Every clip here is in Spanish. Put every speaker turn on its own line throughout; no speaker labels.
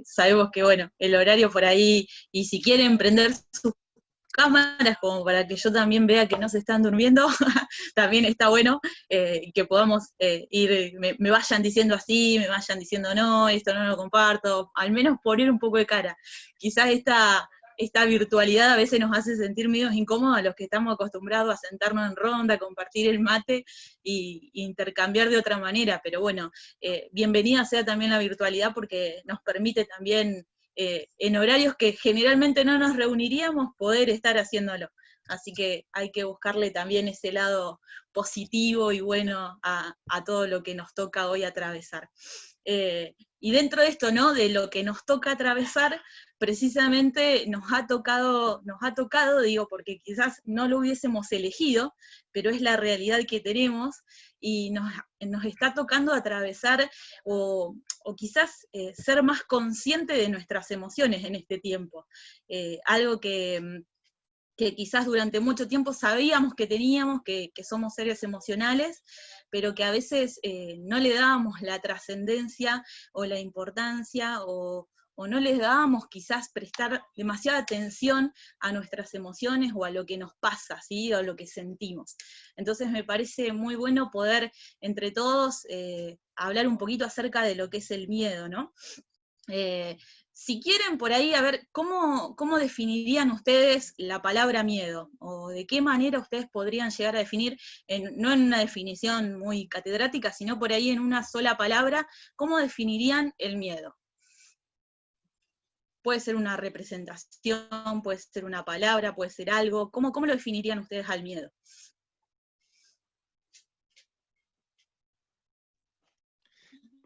Sabemos que, bueno, el horario por ahí, y si quieren prender sus cámaras como para que yo también vea que no se están durmiendo, también está bueno, que podamos me vayan diciendo así, me vayan diciendo no, esto no lo comparto, al menos poner un poco de cara. Quizás esta virtualidad a veces nos hace sentir medio incómodos a los que estamos acostumbrados a sentarnos en ronda, compartir el mate y intercambiar de otra manera, pero bueno, bienvenida sea también la virtualidad porque nos permite también en horarios que generalmente no nos reuniríamos, poder estar haciéndolo. Así que hay que buscarle también ese lado positivo y bueno a todo lo que nos toca hoy atravesar. Y dentro de esto, ¿no? De lo que nos toca atravesar, precisamente nos ha tocado, digo, porque quizás no lo hubiésemos elegido, pero es la realidad que tenemos, y nos está tocando atravesar o quizás ser más consciente de nuestras emociones en este tiempo. Algo que quizás durante mucho tiempo sabíamos que teníamos, que somos seres emocionales, pero que a veces no le dábamos la trascendencia o la importancia, o no les dábamos quizás prestar demasiada atención a nuestras emociones o a lo que nos pasa, ¿sí? O a lo que sentimos. Entonces me parece muy bueno poder entre todos hablar un poquito acerca de lo que es el miedo, ¿no? Si quieren por ahí, a ver, ¿cómo definirían ustedes la palabra miedo? ¿O de qué manera ustedes podrían llegar a definir, no en una definición muy catedrática, sino por ahí en una sola palabra, cómo definirían el miedo? Puede ser una representación, puede ser una palabra, puede ser algo. ¿Cómo lo definirían ustedes al miedo?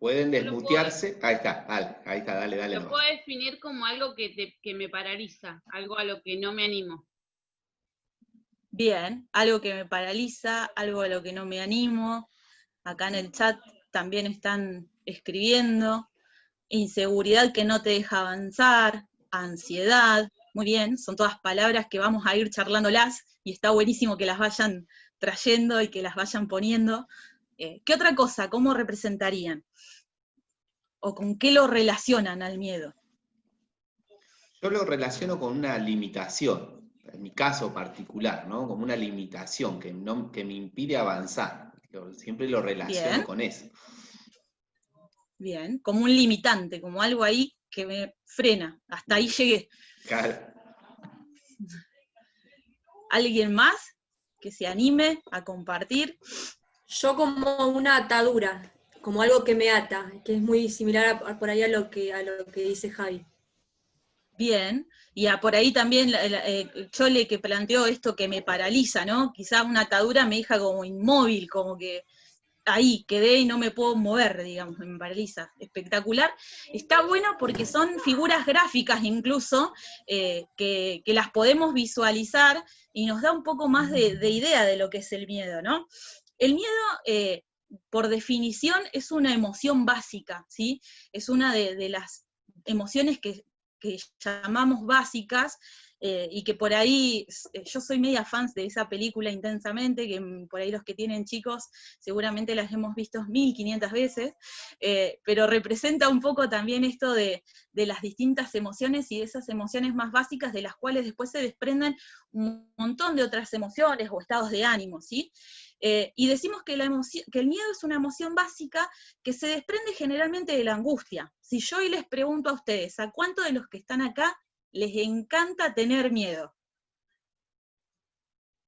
Pueden desmutearse. Ahí está, dale.
Lo puedo definir como algo que me paraliza, algo a lo que no me animo.
Bien, algo que me paraliza, algo a lo que no me animo. Acá en el chat también están escribiendo. Inseguridad que no te deja avanzar, ansiedad, muy bien, son todas palabras que vamos a ir charlándolas, y está buenísimo que las vayan trayendo y que las vayan poniendo. ¿Qué otra cosa? ¿Cómo representarían? ¿O con qué lo relacionan al miedo?
Yo lo relaciono con una limitación, en mi caso particular, ¿no? Como una limitación que me impide avanzar. Siempre lo relaciono
Bien,
con eso.
bien, como un limitante, como algo ahí que me frena, hasta ahí llegué.
Claro.
¿Alguien más que se anime a compartir?
Yo como una atadura, como algo que me ata, que es muy similar por ahí a lo que dice Javi.
Bien, y por ahí también Chole que planteó esto que me paraliza, ¿no? Quizás una atadura me deja como inmóvil, como que ahí quedé y no me puedo mover, digamos, me paraliza. Espectacular. Está bueno porque son figuras gráficas incluso, que las podemos visualizar y nos da un poco más de idea de lo que es el miedo, ¿no? El miedo, por definición, es una emoción básica, ¿sí? Es una de las emociones que llamamos básicas, y que por ahí, yo soy media fan de esa película Intensamente, que por ahí los que tienen chicos seguramente las hemos visto 1500 veces, pero representa un poco también esto de las distintas emociones y de esas emociones más básicas de las cuales después se desprenden un montón de otras emociones o estados de ánimo, ¿sí? Y decimos que el miedo es una emoción básica que se desprende generalmente de la angustia. Si yo hoy les pregunto a ustedes, ¿a cuántos de los que están acá les encanta tener miedo?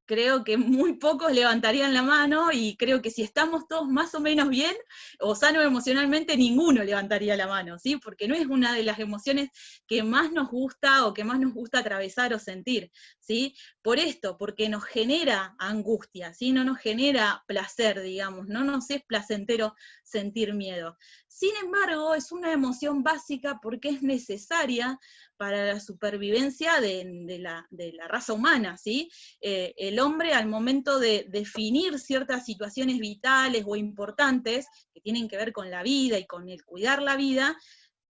Creo que muy pocos levantarían la mano, y creo que si estamos todos más o menos bien, o sanos emocionalmente, ninguno levantaría la mano, ¿sí? Porque no es una de las emociones que más nos gusta o que más nos gusta atravesar o sentir, ¿sí? Por esto, porque nos genera angustia, ¿sí? No nos genera placer, digamos, no nos es placentero sentir miedo. Sin embargo, es una emoción básica porque es necesaria para la supervivencia de la raza humana, ¿sí? El hombre, al momento de definir ciertas situaciones vitales o importantes que tienen que ver con la vida y con el cuidar la vida,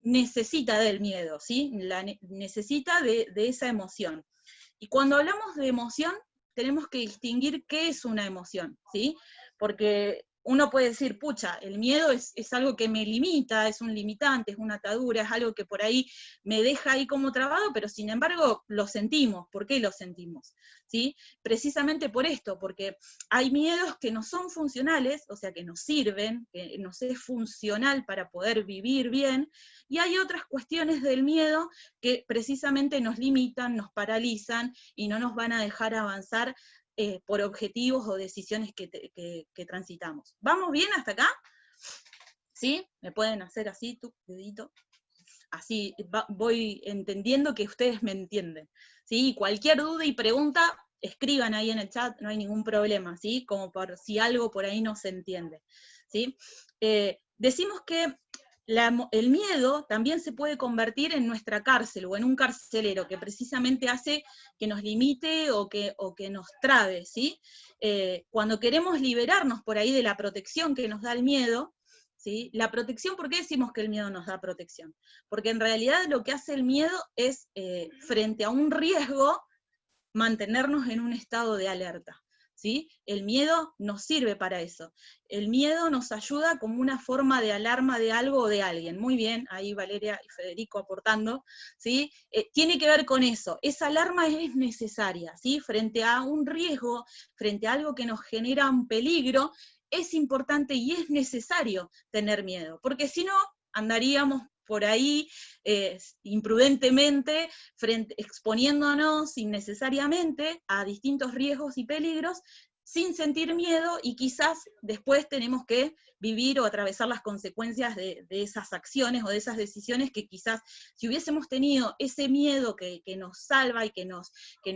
necesita del miedo, ¿sí? Necesita de esa emoción. Y cuando hablamos de emoción, tenemos que distinguir qué es una emoción, ¿sí? Porque uno puede decir, pucha, el miedo es algo que me limita, es un limitante, es una atadura, es algo que por ahí me deja ahí como trabado, pero sin embargo lo sentimos. ¿Por qué lo sentimos? ¿Sí? Precisamente por esto, porque hay miedos que no son funcionales, o sea, que nos sirven, que nos es funcional para poder vivir bien, y hay otras cuestiones del miedo que precisamente nos limitan, nos paralizan y no nos van a dejar avanzar por objetivos o decisiones que transitamos. ¿Vamos bien hasta acá? ¿Sí? ¿Me pueden hacer así, tu dedito? Así voy entendiendo que ustedes me entienden. ¿Sí? Cualquier duda y pregunta, escriban ahí en el chat, no hay ningún problema, ¿sí? Como por si algo por ahí no se entiende. ¿Sí? Decimos que el miedo también se puede convertir en nuestra cárcel o en un carcelero que precisamente hace que nos limite o que nos trabe, ¿sí? Cuando queremos liberarnos por ahí de la protección que nos da el miedo, ¿sí? La protección, ¿por qué decimos que el miedo nos da protección? Porque en realidad lo que hace el miedo es, frente a un riesgo, mantenernos en un estado de alerta. ¿Sí? El miedo nos sirve para eso. El miedo nos ayuda como una forma de alarma de algo o de alguien. Muy bien, ahí Valeria y Federico aportando. ¿Sí? Tiene que ver con eso. Esa alarma es necesaria, ¿sí? Frente a un riesgo, frente a algo que nos genera un peligro, es importante y es necesario tener miedo, porque si no, andaríamos por ahí imprudentemente, exponiéndonos innecesariamente a distintos riesgos y peligros, sin sentir miedo, y quizás después tenemos que vivir o atravesar las consecuencias de esas acciones o de esas decisiones que quizás, si hubiésemos tenido ese miedo que nos salva y que nos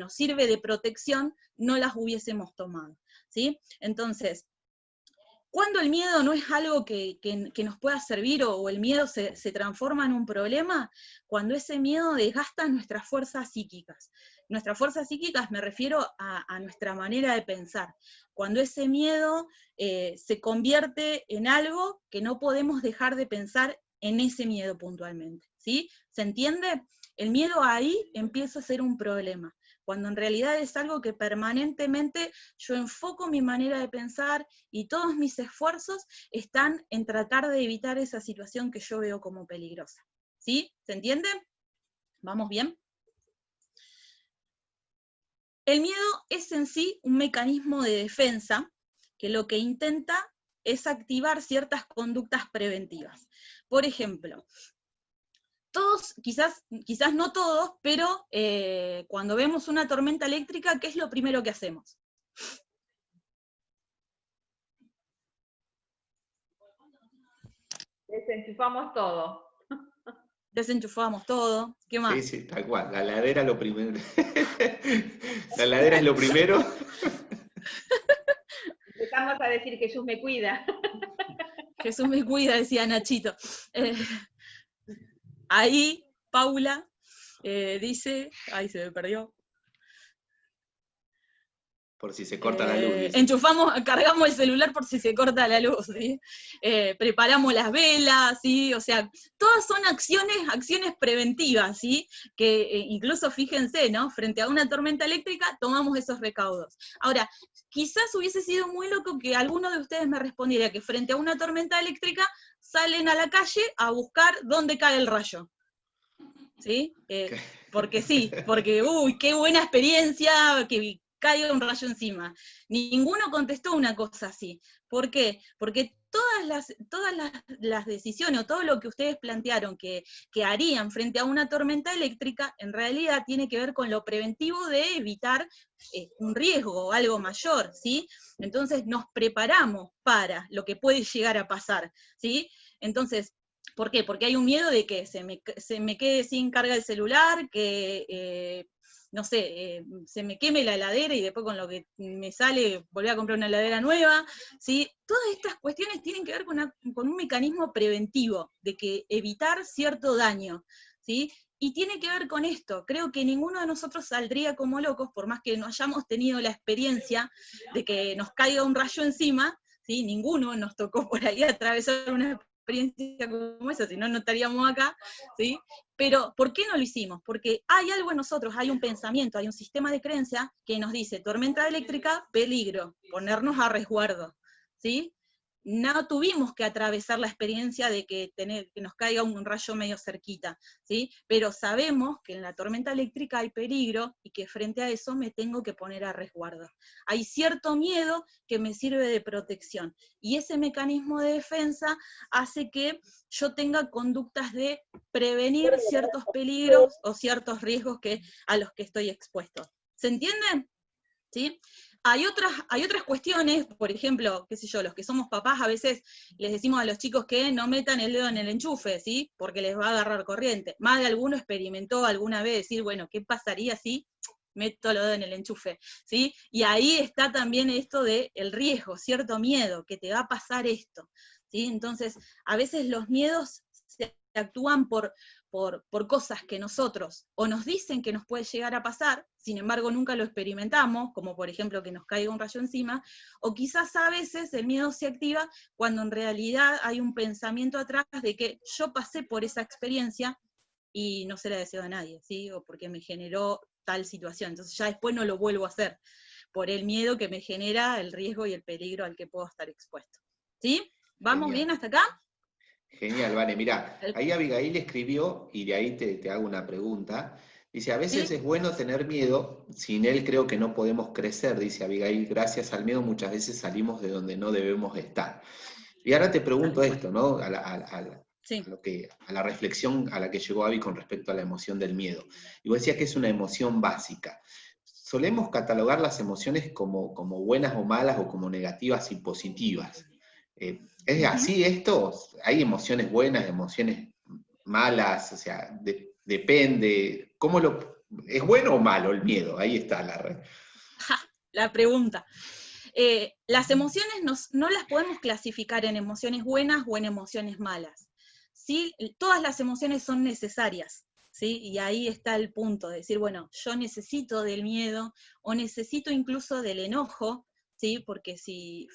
sirve de protección, no las hubiésemos tomado. ¿Sí? Entonces, cuando el miedo no es algo que nos pueda servir o el miedo se transforma en un problema, cuando ese miedo desgasta nuestras fuerzas psíquicas. Nuestras fuerzas psíquicas me refiero a nuestra manera de pensar. Cuando ese miedo se convierte en algo que no podemos dejar de pensar en ese miedo puntualmente. ¿Sí? ¿Se entiende? El miedo ahí empieza a ser un problema, cuando en realidad es algo que permanentemente yo enfoco mi manera de pensar y todos mis esfuerzos están en tratar de evitar esa situación que yo veo como peligrosa. ¿Sí? ¿Se entiende? ¿Vamos bien? El miedo es en sí un mecanismo de defensa que lo que intenta es activar ciertas conductas preventivas. Por ejemplo, todos, quizás no todos, pero cuando vemos una tormenta eléctrica, ¿qué es lo primero que hacemos?
Desenchufamos todo.
Desenchufamos todo. ¿Qué más?
Sí, sí, tal cual. La heladera es lo primero. La heladera es lo primero.
Empezamos a decir que Jesús me cuida.
Jesús me cuida, decía Nachito. Ahí, Paula dice, ay, se me perdió.
Por si se corta la luz. Dice.
Cargamos el celular por si se corta la luz, ¿sí? Preparamos las velas, ¿sí? O sea, todas son acciones preventivas, ¿sí? Que incluso fíjense, ¿no? Frente a una tormenta eléctrica tomamos esos recaudos. Ahora, quizás hubiese sido muy loco que alguno de ustedes me respondiera que frente a una tormenta eléctrica salen a la calle a buscar dónde cae el rayo. ¿Sí? Porque sí, porque, uy, qué buena experiencia, que caiga un rayo encima. Ninguno contestó una cosa así. ¿Por qué? Porque todas las decisiones o todo lo que ustedes plantearon que harían frente a una tormenta eléctrica, en realidad tiene que ver con lo preventivo de evitar un riesgo o algo mayor, ¿sí? Entonces nos preparamos para lo que puede llegar a pasar, ¿sí? Entonces, ¿por qué? Porque hay un miedo de que se me quede sin carga el celular, que, no sé, se me queme la heladera y después con lo que me sale volver a comprar una heladera nueva, ¿sí? Todas estas cuestiones tienen que ver con un mecanismo preventivo, de que evitar cierto daño, ¿sí? Y tiene que ver con esto. Creo que ninguno de nosotros saldría como locos, por más que no hayamos tenido la experiencia de que nos caiga un rayo encima, ¿sí? Ninguno nos tocó por ahí atravesar una experiencia como esa, si no, no estaríamos acá, ¿sí? Pero, ¿por qué no lo hicimos? Porque hay algo en nosotros, hay un pensamiento, hay un sistema de creencia que nos dice, tormenta eléctrica, peligro, ponernos a resguardo, ¿sí? no tuvimos que atravesar la experiencia de que nos caiga un rayo medio cerquita, ¿sí? Pero sabemos que en la tormenta eléctrica hay peligro y que frente a eso me tengo que poner a resguardo. Hay cierto miedo que me sirve de protección, y ese mecanismo de defensa hace que yo tenga conductas de prevenir ciertos peligros o ciertos riesgos a los que estoy expuesto. ¿Se entiende? ¿Sí? Hay otras cuestiones, por ejemplo, qué sé yo, los que somos papás a veces les decimos a los chicos que no metan el dedo en el enchufe, ¿sí? Porque les va a agarrar corriente. Más de alguno experimentó alguna vez decir, bueno, ¿qué pasaría si meto el dedo en el enchufe? ¿Sí? Y ahí está también esto del riesgo, cierto miedo, que te va a pasar esto, ¿sí? Entonces, a veces los miedos se actúan por cosas que nosotros o nos dicen que nos puede llegar a pasar, sin embargo nunca lo experimentamos, como por ejemplo que nos caiga un rayo encima, o quizás a veces el miedo se activa cuando en realidad hay un pensamiento atrás de que yo pasé por esa experiencia y no se la deseo a nadie, ¿sí? O porque me generó tal situación, entonces ya después no lo vuelvo a hacer, por el miedo que me genera el riesgo y el peligro al que puedo estar expuesto. ¿Sí? ¿Vamos
Genial.
bien hasta acá?
Genial, vale. Mira, ahí Abigail escribió, y de ahí te hago una pregunta. Dice, a veces
¿Sí?
es bueno tener miedo, sin él creo que no podemos crecer, dice Abigail, gracias al miedo muchas veces salimos de donde no debemos estar. Y ahora te pregunto esto, ¿no?
Sí.
A la reflexión a la que llegó Abby con respecto a la emoción del miedo. Y vos decías que es una emoción básica. Solemos catalogar las emociones como buenas o malas, o como negativas y positivas. ¿Es así esto? ¿Hay emociones buenas, emociones malas? O sea, depende. ¿Es bueno o malo el miedo? Ahí está
La pregunta. Las emociones no las podemos clasificar en emociones buenas o en emociones malas. ¿Sí? Todas las emociones son necesarias, ¿sí? Y ahí está el punto de decir, bueno, yo necesito del miedo o necesito incluso del enojo, ¿sí? Porque si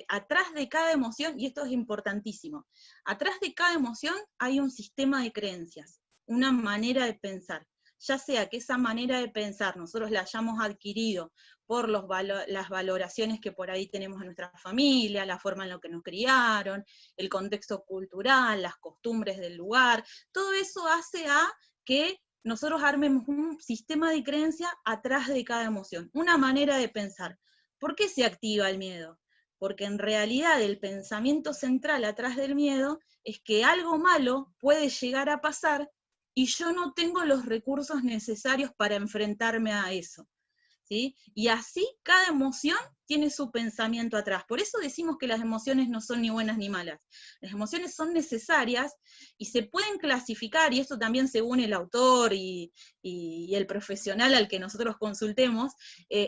atrás de cada emoción, y esto es importantísimo, atrás de cada emoción hay un sistema de creencias, una manera de pensar. Ya sea que esa manera de pensar nosotros la hayamos adquirido por las valoraciones que por ahí tenemos en nuestra familia, la forma en la que nos criaron, el contexto cultural, las costumbres del lugar, todo eso hace a que nosotros armemos un sistema de creencia atrás de cada emoción, una manera de pensar. ¿Por qué se activa el miedo? Porque en realidad el pensamiento central atrás del miedo es que algo malo puede llegar a pasar y yo no tengo los recursos necesarios para enfrentarme a eso. ¿Sí? Y así cada emoción tiene su pensamiento atrás. Por eso decimos que las emociones no son ni buenas ni malas. Las emociones son necesarias y se pueden clasificar, y esto también según el autor y el profesional al que nosotros consultemos,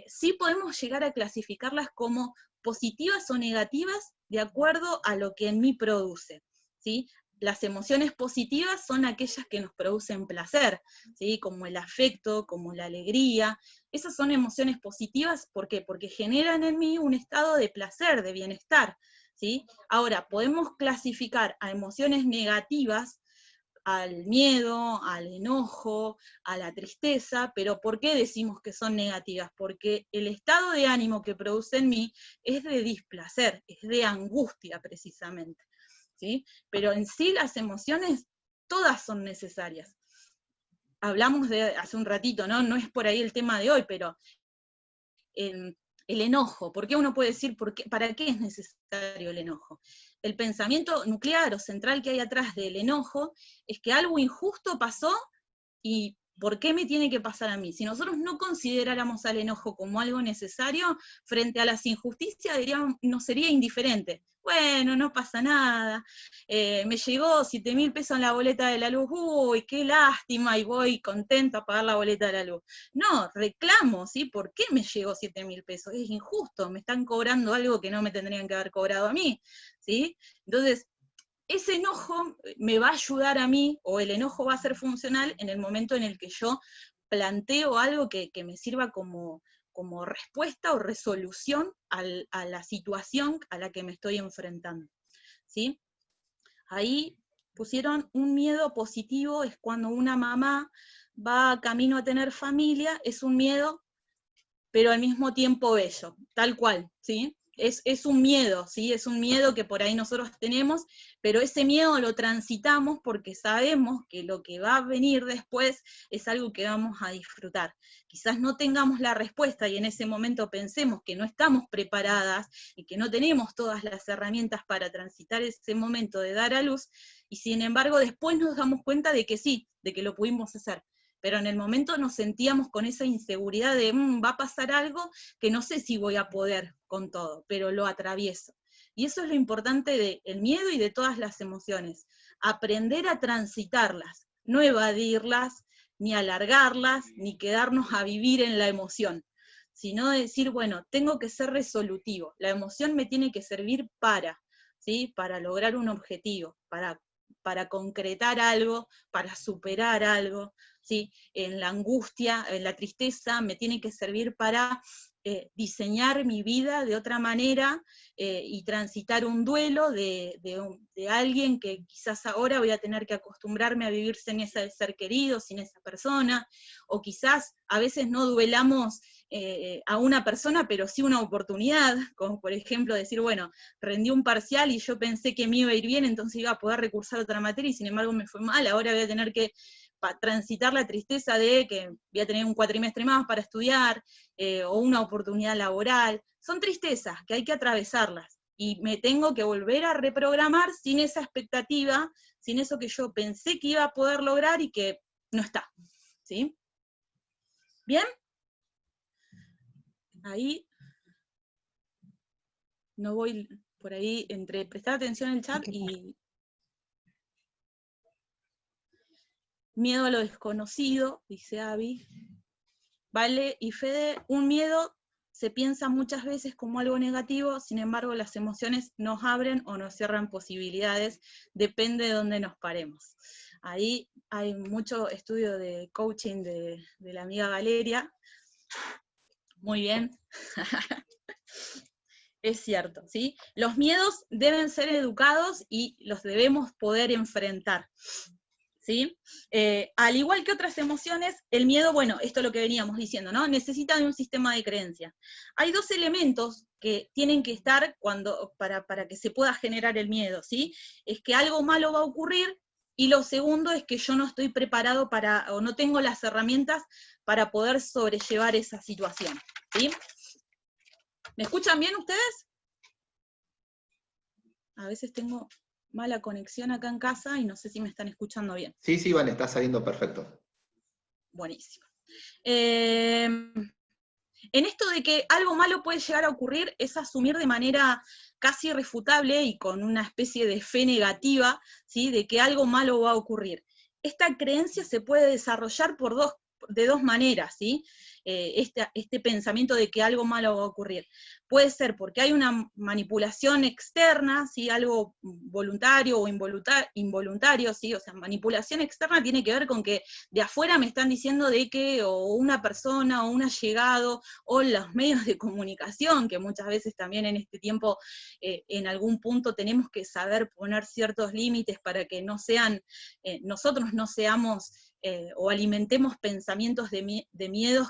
sí podemos llegar a clasificarlas como positivas o negativas de acuerdo a lo que en mí produce. ¿Sí? Las emociones positivas son aquellas que nos producen placer, ¿sí? Como el afecto, como la alegría. Esas son emociones positivas, ¿por qué? Porque generan en mí un estado de placer, de bienestar, ¿sí? Ahora, podemos clasificar a emociones negativas, al miedo, al enojo, a la tristeza, pero ¿por qué decimos que son negativas? Porque el estado de ánimo que produce en mí es de displacer, es de angustia precisamente, ¿sí? Pero en sí las emociones todas son necesarias. Hablamos de hace un ratito, ¿no? No es por ahí el tema de hoy, pero el enojo, ¿por qué uno puede decir para qué es necesario el enojo? El pensamiento nuclear o central que hay atrás del enojo es que algo injusto pasó y ¿por qué me tiene que pasar a mí? Si nosotros no consideráramos al enojo como algo necesario, frente a las injusticias nos sería indiferente. Bueno, no pasa nada, me llegó 7.000 pesos en la boleta de la luz, uy, qué lástima, y voy contenta a pagar la boleta de la luz. No, reclamo, ¿sí? ¿Por qué me llegó 7.000 pesos? Es injusto, me están cobrando algo que no me tendrían que haber cobrado a mí, ¿sí? Entonces, ese enojo me va a ayudar a mí, o el enojo va a ser funcional en el momento en el que yo planteo algo que me sirva como respuesta o resolución a la situación a la que me estoy enfrentando, ¿sí? Ahí pusieron un miedo positivo, es cuando una mamá va camino a tener familia, es un miedo, pero al mismo tiempo bello, tal cual, ¿sí? es un miedo, ¿sí? Es un miedo que por ahí nosotros tenemos, pero ese miedo lo transitamos porque sabemos que lo que va a venir después es algo que vamos a disfrutar. Quizás no tengamos la respuesta y en ese momento pensemos que no estamos preparadas y que no tenemos todas las herramientas para transitar ese momento de dar a luz, y sin embargo después nos damos cuenta de que sí, de que lo pudimos hacer. Pero en el momento nos sentíamos con esa inseguridad de va a pasar algo que no sé si voy a poder con todo, pero lo atravieso. Y eso es lo importante del miedo y de todas las emociones, aprender a transitarlas, no evadirlas, ni alargarlas, ni quedarnos a vivir en la emoción, sino decir, bueno, tengo que ser resolutivo, la emoción me tiene que servir ¿sí? Para lograr un objetivo, para concretar algo, para superar algo, ¿sí? En la angustia, en la tristeza, me tiene que servir para diseñar mi vida de otra manera y transitar un duelo de alguien que quizás ahora voy a tener que acostumbrarme a vivir sin ese ser querido, sin esa persona, o quizás a veces no duelamos a una persona, pero sí una oportunidad, como por ejemplo decir, bueno, rendí un parcial y yo pensé que me iba a ir bien, entonces iba a poder recursar otra materia, y sin embargo me fue mal, ahora voy a tener que transitar la tristeza de que voy a tener un cuatrimestre más para estudiar, o una oportunidad laboral. Son tristezas que hay que atravesarlas, y me tengo que volver a reprogramar sin esa expectativa, sin eso que yo pensé que iba a poder lograr y que no está, ¿sí? ¿Bien? Ahí no voy por ahí entre prestar atención al chat y miedo a lo desconocido, dice Abby. Vale, y Fede, un miedo se piensa muchas veces como algo negativo, sin embargo las emociones nos abren o nos cierran posibilidades, depende de dónde nos paremos. Ahí hay mucho estudio de coaching de la amiga Valeria. Muy bien. Es cierto, ¿sí? Los miedos deben ser educados y los debemos poder enfrentar, ¿sí? Al igual que otras emociones, el miedo, bueno, esto es lo que veníamos diciendo, ¿no? Necesita de un sistema de creencias. Hay dos elementos que tienen que estar para que se pueda generar el miedo, ¿sí? Es que algo malo va a ocurrir, y lo segundo es que yo no estoy preparado o no tengo las herramientas para poder sobrellevar esa situación, ¿sí? ¿Me escuchan bien ustedes? A veces tengo mala conexión acá en casa y no sé si me están escuchando bien.
Sí, sí, Van, está saliendo perfecto.
Buenísimo. En esto de que algo malo puede llegar a ocurrir, es asumir de manera casi irrefutable y con una especie de fe negativa, ¿sí? De que algo malo va a ocurrir. Esta creencia se puede desarrollar de dos maneras, ¿sí? Este pensamiento de que algo malo va a ocurrir. Puede ser porque hay una manipulación externa, ¿sí? Algo voluntario o involuntario, ¿sí? O sea, manipulación externa tiene que ver con que de afuera me están diciendo de que o una persona o un allegado o los medios de comunicación, que muchas veces también en este tiempo en algún punto tenemos que saber poner ciertos límites para que no sean, nosotros no seamos o alimentemos pensamientos de miedos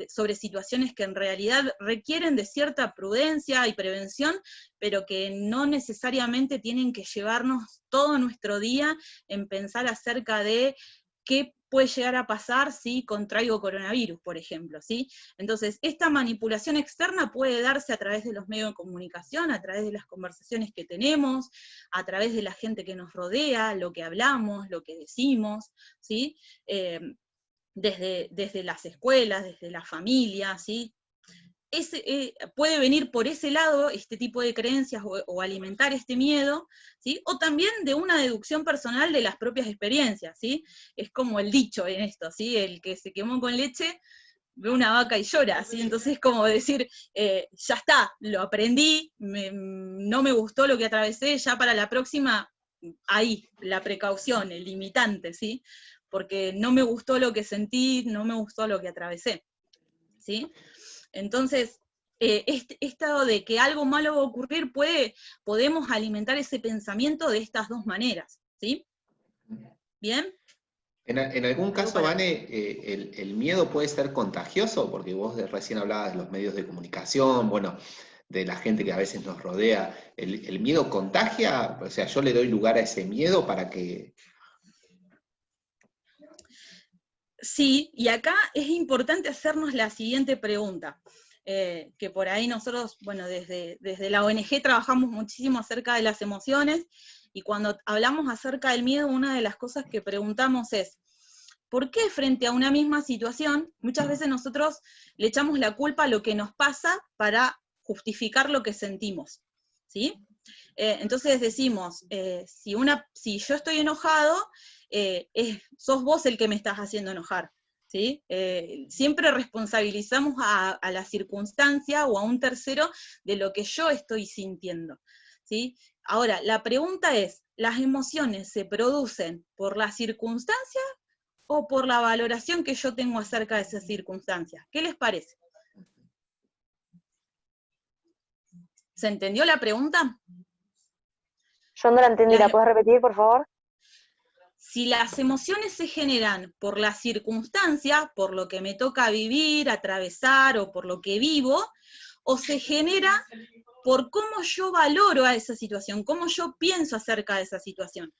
sobre situaciones que en realidad requieren de cierta prudencia y prevención, pero que no necesariamente tienen que llevarnos todo nuestro día en pensar acerca de qué puede llegar a pasar si contraigo coronavirus, por ejemplo, ¿sí? Entonces, esta manipulación externa puede darse a través de los medios de comunicación, a través de las conversaciones que tenemos, a través de la gente que nos rodea, lo que hablamos, lo que decimos, ¿sí? Desde las escuelas, desde la familia, ¿sí? Puede venir por ese lado este tipo de creencias o alimentar este miedo, ¿sí? O también de una deducción personal de las propias experiencias, ¿sí? Es como el dicho en esto, ¿sí? El que se quemó con leche ve una vaca y llora, ¿sí? Entonces es como decir, ya está, lo aprendí, no me gustó lo que atravesé, ya para la próxima, ahí, la precaución, el limitante, ¿sí? Porque no me gustó lo que sentí, no me gustó lo que atravesé, ¿sí? Entonces, esto de que algo malo va a ocurrir, podemos alimentar ese pensamiento de estas dos maneras, ¿sí? ¿Bien?
En algún caso, Vane, el miedo puede ser contagioso, porque vos recién hablabas de los medios de comunicación, bueno, de la gente que a veces nos rodea, ¿el miedo contagia? O sea, yo le doy lugar a ese miedo para que...
Sí, y acá es importante hacernos la siguiente pregunta, que por ahí nosotros, bueno, desde la ONG trabajamos muchísimo acerca de las emociones, y cuando hablamos acerca del miedo, una de las cosas que preguntamos es, ¿por qué frente a una misma situación, muchas veces nosotros le echamos la culpa a lo que nos pasa para justificar lo que sentimos? ¿Sí? Entonces decimos, si yo estoy enojado, sos vos el que me estás haciendo enojar, ¿sí? Siempre responsabilizamos a la circunstancia o a un tercero de lo que yo estoy sintiendo, ¿sí? Ahora, la pregunta es, ¿las emociones se producen por la circunstancia o por la valoración que yo tengo acerca de esas circunstancias? ¿Qué les parece? ¿Se entendió la pregunta?
Yo no la entendí, ¿la puedes repetir, por favor?
Si las emociones se generan por la circunstancia, por lo que me toca vivir, atravesar o por lo que vivo, o se genera por cómo yo valoro a esa situación, cómo yo pienso acerca de esa situación.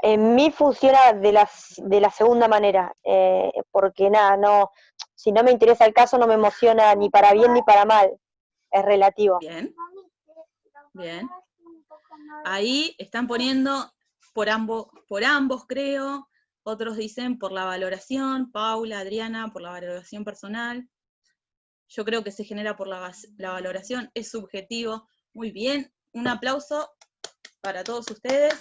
En mí funciona de la segunda manera, porque nada, no, si no me interesa el caso no me emociona ni para bien ni para mal, es relativo.
Bien, bien. Ahí están poniendo por ambos creo, otros dicen por la valoración, Paula, Adriana, por la valoración personal. Yo creo que se genera por la valoración, es subjetivo. Muy bien, un aplauso para todos ustedes,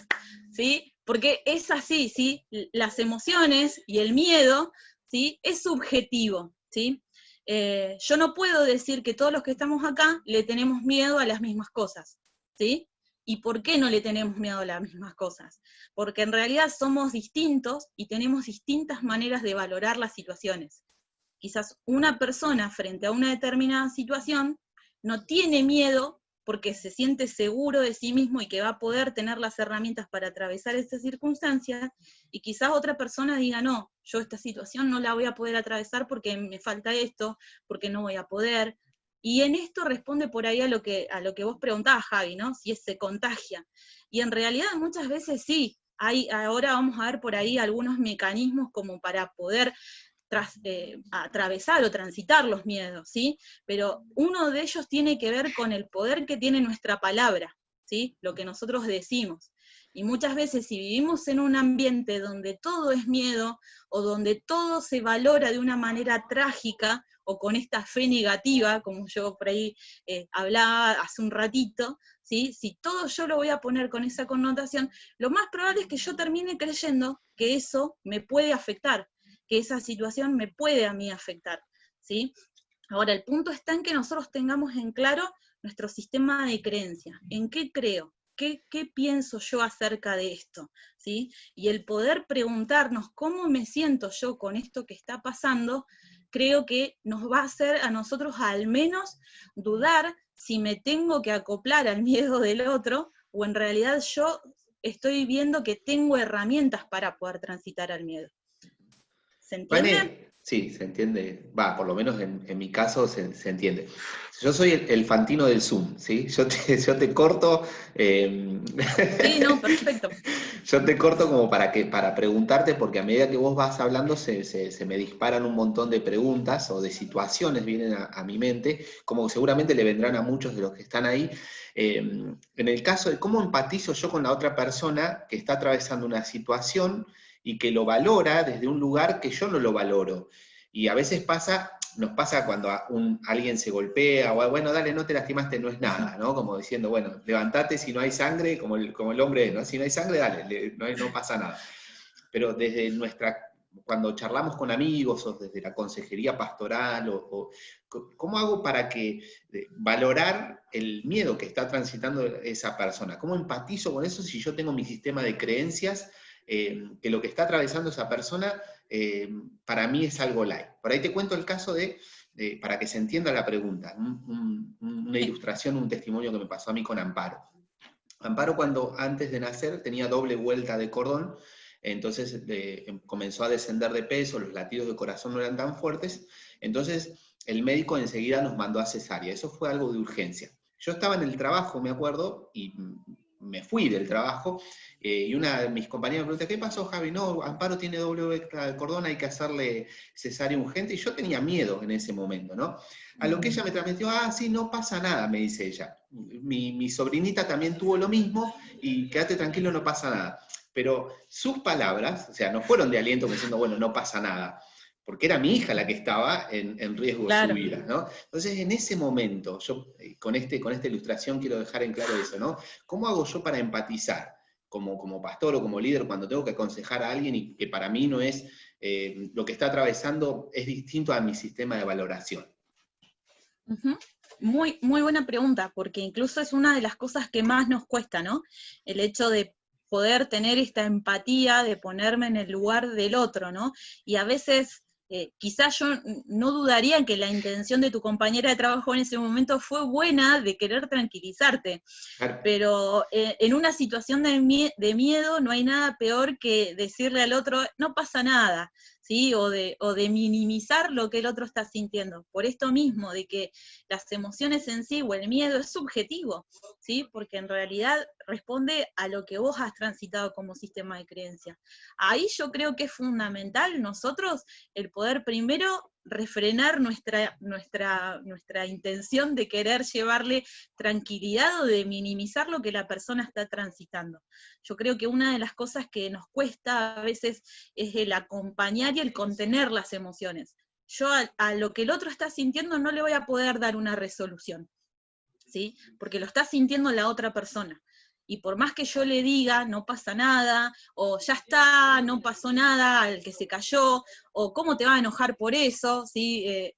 ¿sí? Porque es así, ¿sí? Las emociones y el miedo, ¿sí? Es subjetivo, ¿sí? Yo no puedo decir que todos los que estamos acá le tenemos miedo a las mismas cosas, ¿sí? ¿Y por qué no le tenemos miedo a las mismas cosas? Porque en realidad somos distintos y tenemos distintas maneras de valorar las situaciones. Quizás una persona frente a una determinada situación no tiene miedo porque se siente seguro de sí mismo y que va a poder tener las herramientas para atravesar esta circunstancia, y quizás otra persona diga, no, yo esta situación no la voy a poder atravesar porque me falta esto, porque no voy a poder. Y en esto responde por ahí a lo que vos preguntabas, Javi, ¿no? Si se contagia. Y en realidad muchas veces sí, ahora vamos a ver por ahí algunos mecanismos como para poder atravesar o transitar los miedos, ¿sí? Pero uno de ellos tiene que ver con el poder que tiene nuestra palabra, ¿sí? Lo que nosotros decimos. Y muchas veces si vivimos en un ambiente donde todo es miedo, o donde todo se valora de una manera trágica, o con esta fe negativa, como yo por ahí hablaba hace un ratito, ¿sí? Si todo yo lo voy a poner con esa connotación, lo más probable es que yo termine creyendo que eso me puede afectar, que esa situación me puede a mí afectar, ¿sí? Ahora, el punto está en que nosotros tengamos en claro nuestro sistema de creencia, en qué creo, qué pienso yo acerca de esto, ¿sí? Y el poder preguntarnos cómo me siento yo con esto que está pasando, creo que nos va a hacer a nosotros al menos dudar si me tengo que acoplar al miedo del otro, o en realidad yo estoy viendo que tengo herramientas para poder transitar al miedo. ¿Se entiende?
Vane, sí, se entiende. Va, por lo menos en mi caso se entiende. Yo soy el Fantino del Zoom, ¿sí? Yo te corto.
Sí, no, perfecto.
Yo te corto como para preguntarte, porque a medida que vos vas hablando se me disparan un montón de preguntas o de situaciones vienen a mi mente, como seguramente le vendrán a muchos de los que están ahí. En el caso de cómo empatizo yo con la otra persona que está atravesando una situación y que lo valora desde un lugar que yo no lo valoro. Y a veces nos pasa cuando alguien se golpea, o bueno, dale, no te lastimaste, no es nada, ¿no? Como diciendo, bueno, levantate si no hay sangre, como el hombre, ¿no? Si no hay sangre, dale, no pasa nada. Pero desde cuando charlamos con amigos, o desde la consejería pastoral, ¿cómo hago para valorar el miedo que está transitando esa persona? ¿Cómo empatizo con eso si yo tengo mi sistema de creencias que lo que está atravesando esa persona para mí es algo light? Por ahí te cuento el caso para que se entienda la pregunta, una ilustración, un testimonio que me pasó a mí con Amparo. Amparo, cuando antes de nacer tenía doble vuelta de cordón, entonces comenzó a descender de peso, los latidos de corazón no eran tan fuertes, entonces el médico enseguida nos mandó a cesárea. Eso fue algo de urgencia. Yo estaba en el trabajo, me acuerdo, y me fui del trabajo, y una de mis compañeras me pregunta, ¿qué pasó, Javi? No, Amparo tiene doble vecta de cordón, hay que hacerle cesárea urgente, y yo tenía miedo en ese momento, ¿no? A lo que ella me transmitió, sí, no pasa nada, me dice ella. Mi sobrinita también tuvo lo mismo, y quédate tranquilo, no pasa nada. Pero sus palabras, o sea, no fueron de aliento diciendo, bueno, no pasa nada, porque era mi hija la que estaba en riesgo de su vida, ¿no? Entonces, en ese momento, yo con esta ilustración quiero dejar en claro eso, ¿no? ¿Cómo hago yo para empatizar como pastor o como líder cuando tengo que aconsejar a alguien y que para mí no es, lo que está atravesando es distinto a mi sistema de valoración?
Ujú. Muy, muy buena pregunta, porque incluso es una de las cosas que más nos cuesta, ¿no? El hecho de poder tener esta empatía, de ponerme en el lugar del otro, ¿no? Y a veces, quizás yo no dudaría en que la intención de tu compañera de trabajo en ese momento fue buena, de querer tranquilizarte,
Claro.
pero en una situación de miedo no hay nada peor que decirle al otro, no pasa nada, ¿sí? O de minimizar lo que el otro está sintiendo. Por esto mismo, de que las emociones en sí o el miedo es subjetivo, ¿sí? Porque en realidad responde a lo que vos has transitado como sistema de creencia. Ahí yo creo que es fundamental nosotros el poder primero refrenar nuestra intención de querer llevarle tranquilidad o de minimizar lo que la persona está transitando. Yo creo que una de las cosas que nos cuesta a veces es el acompañar y el contener las emociones. Yo a lo que el otro está sintiendo no le voy a poder dar una resolución, ¿sí? Porque lo está sintiendo la otra persona. Y por más que yo le diga, no pasa nada, o ya está, no pasó nada al que se cayó, o cómo te va a enojar por eso, ¿sí?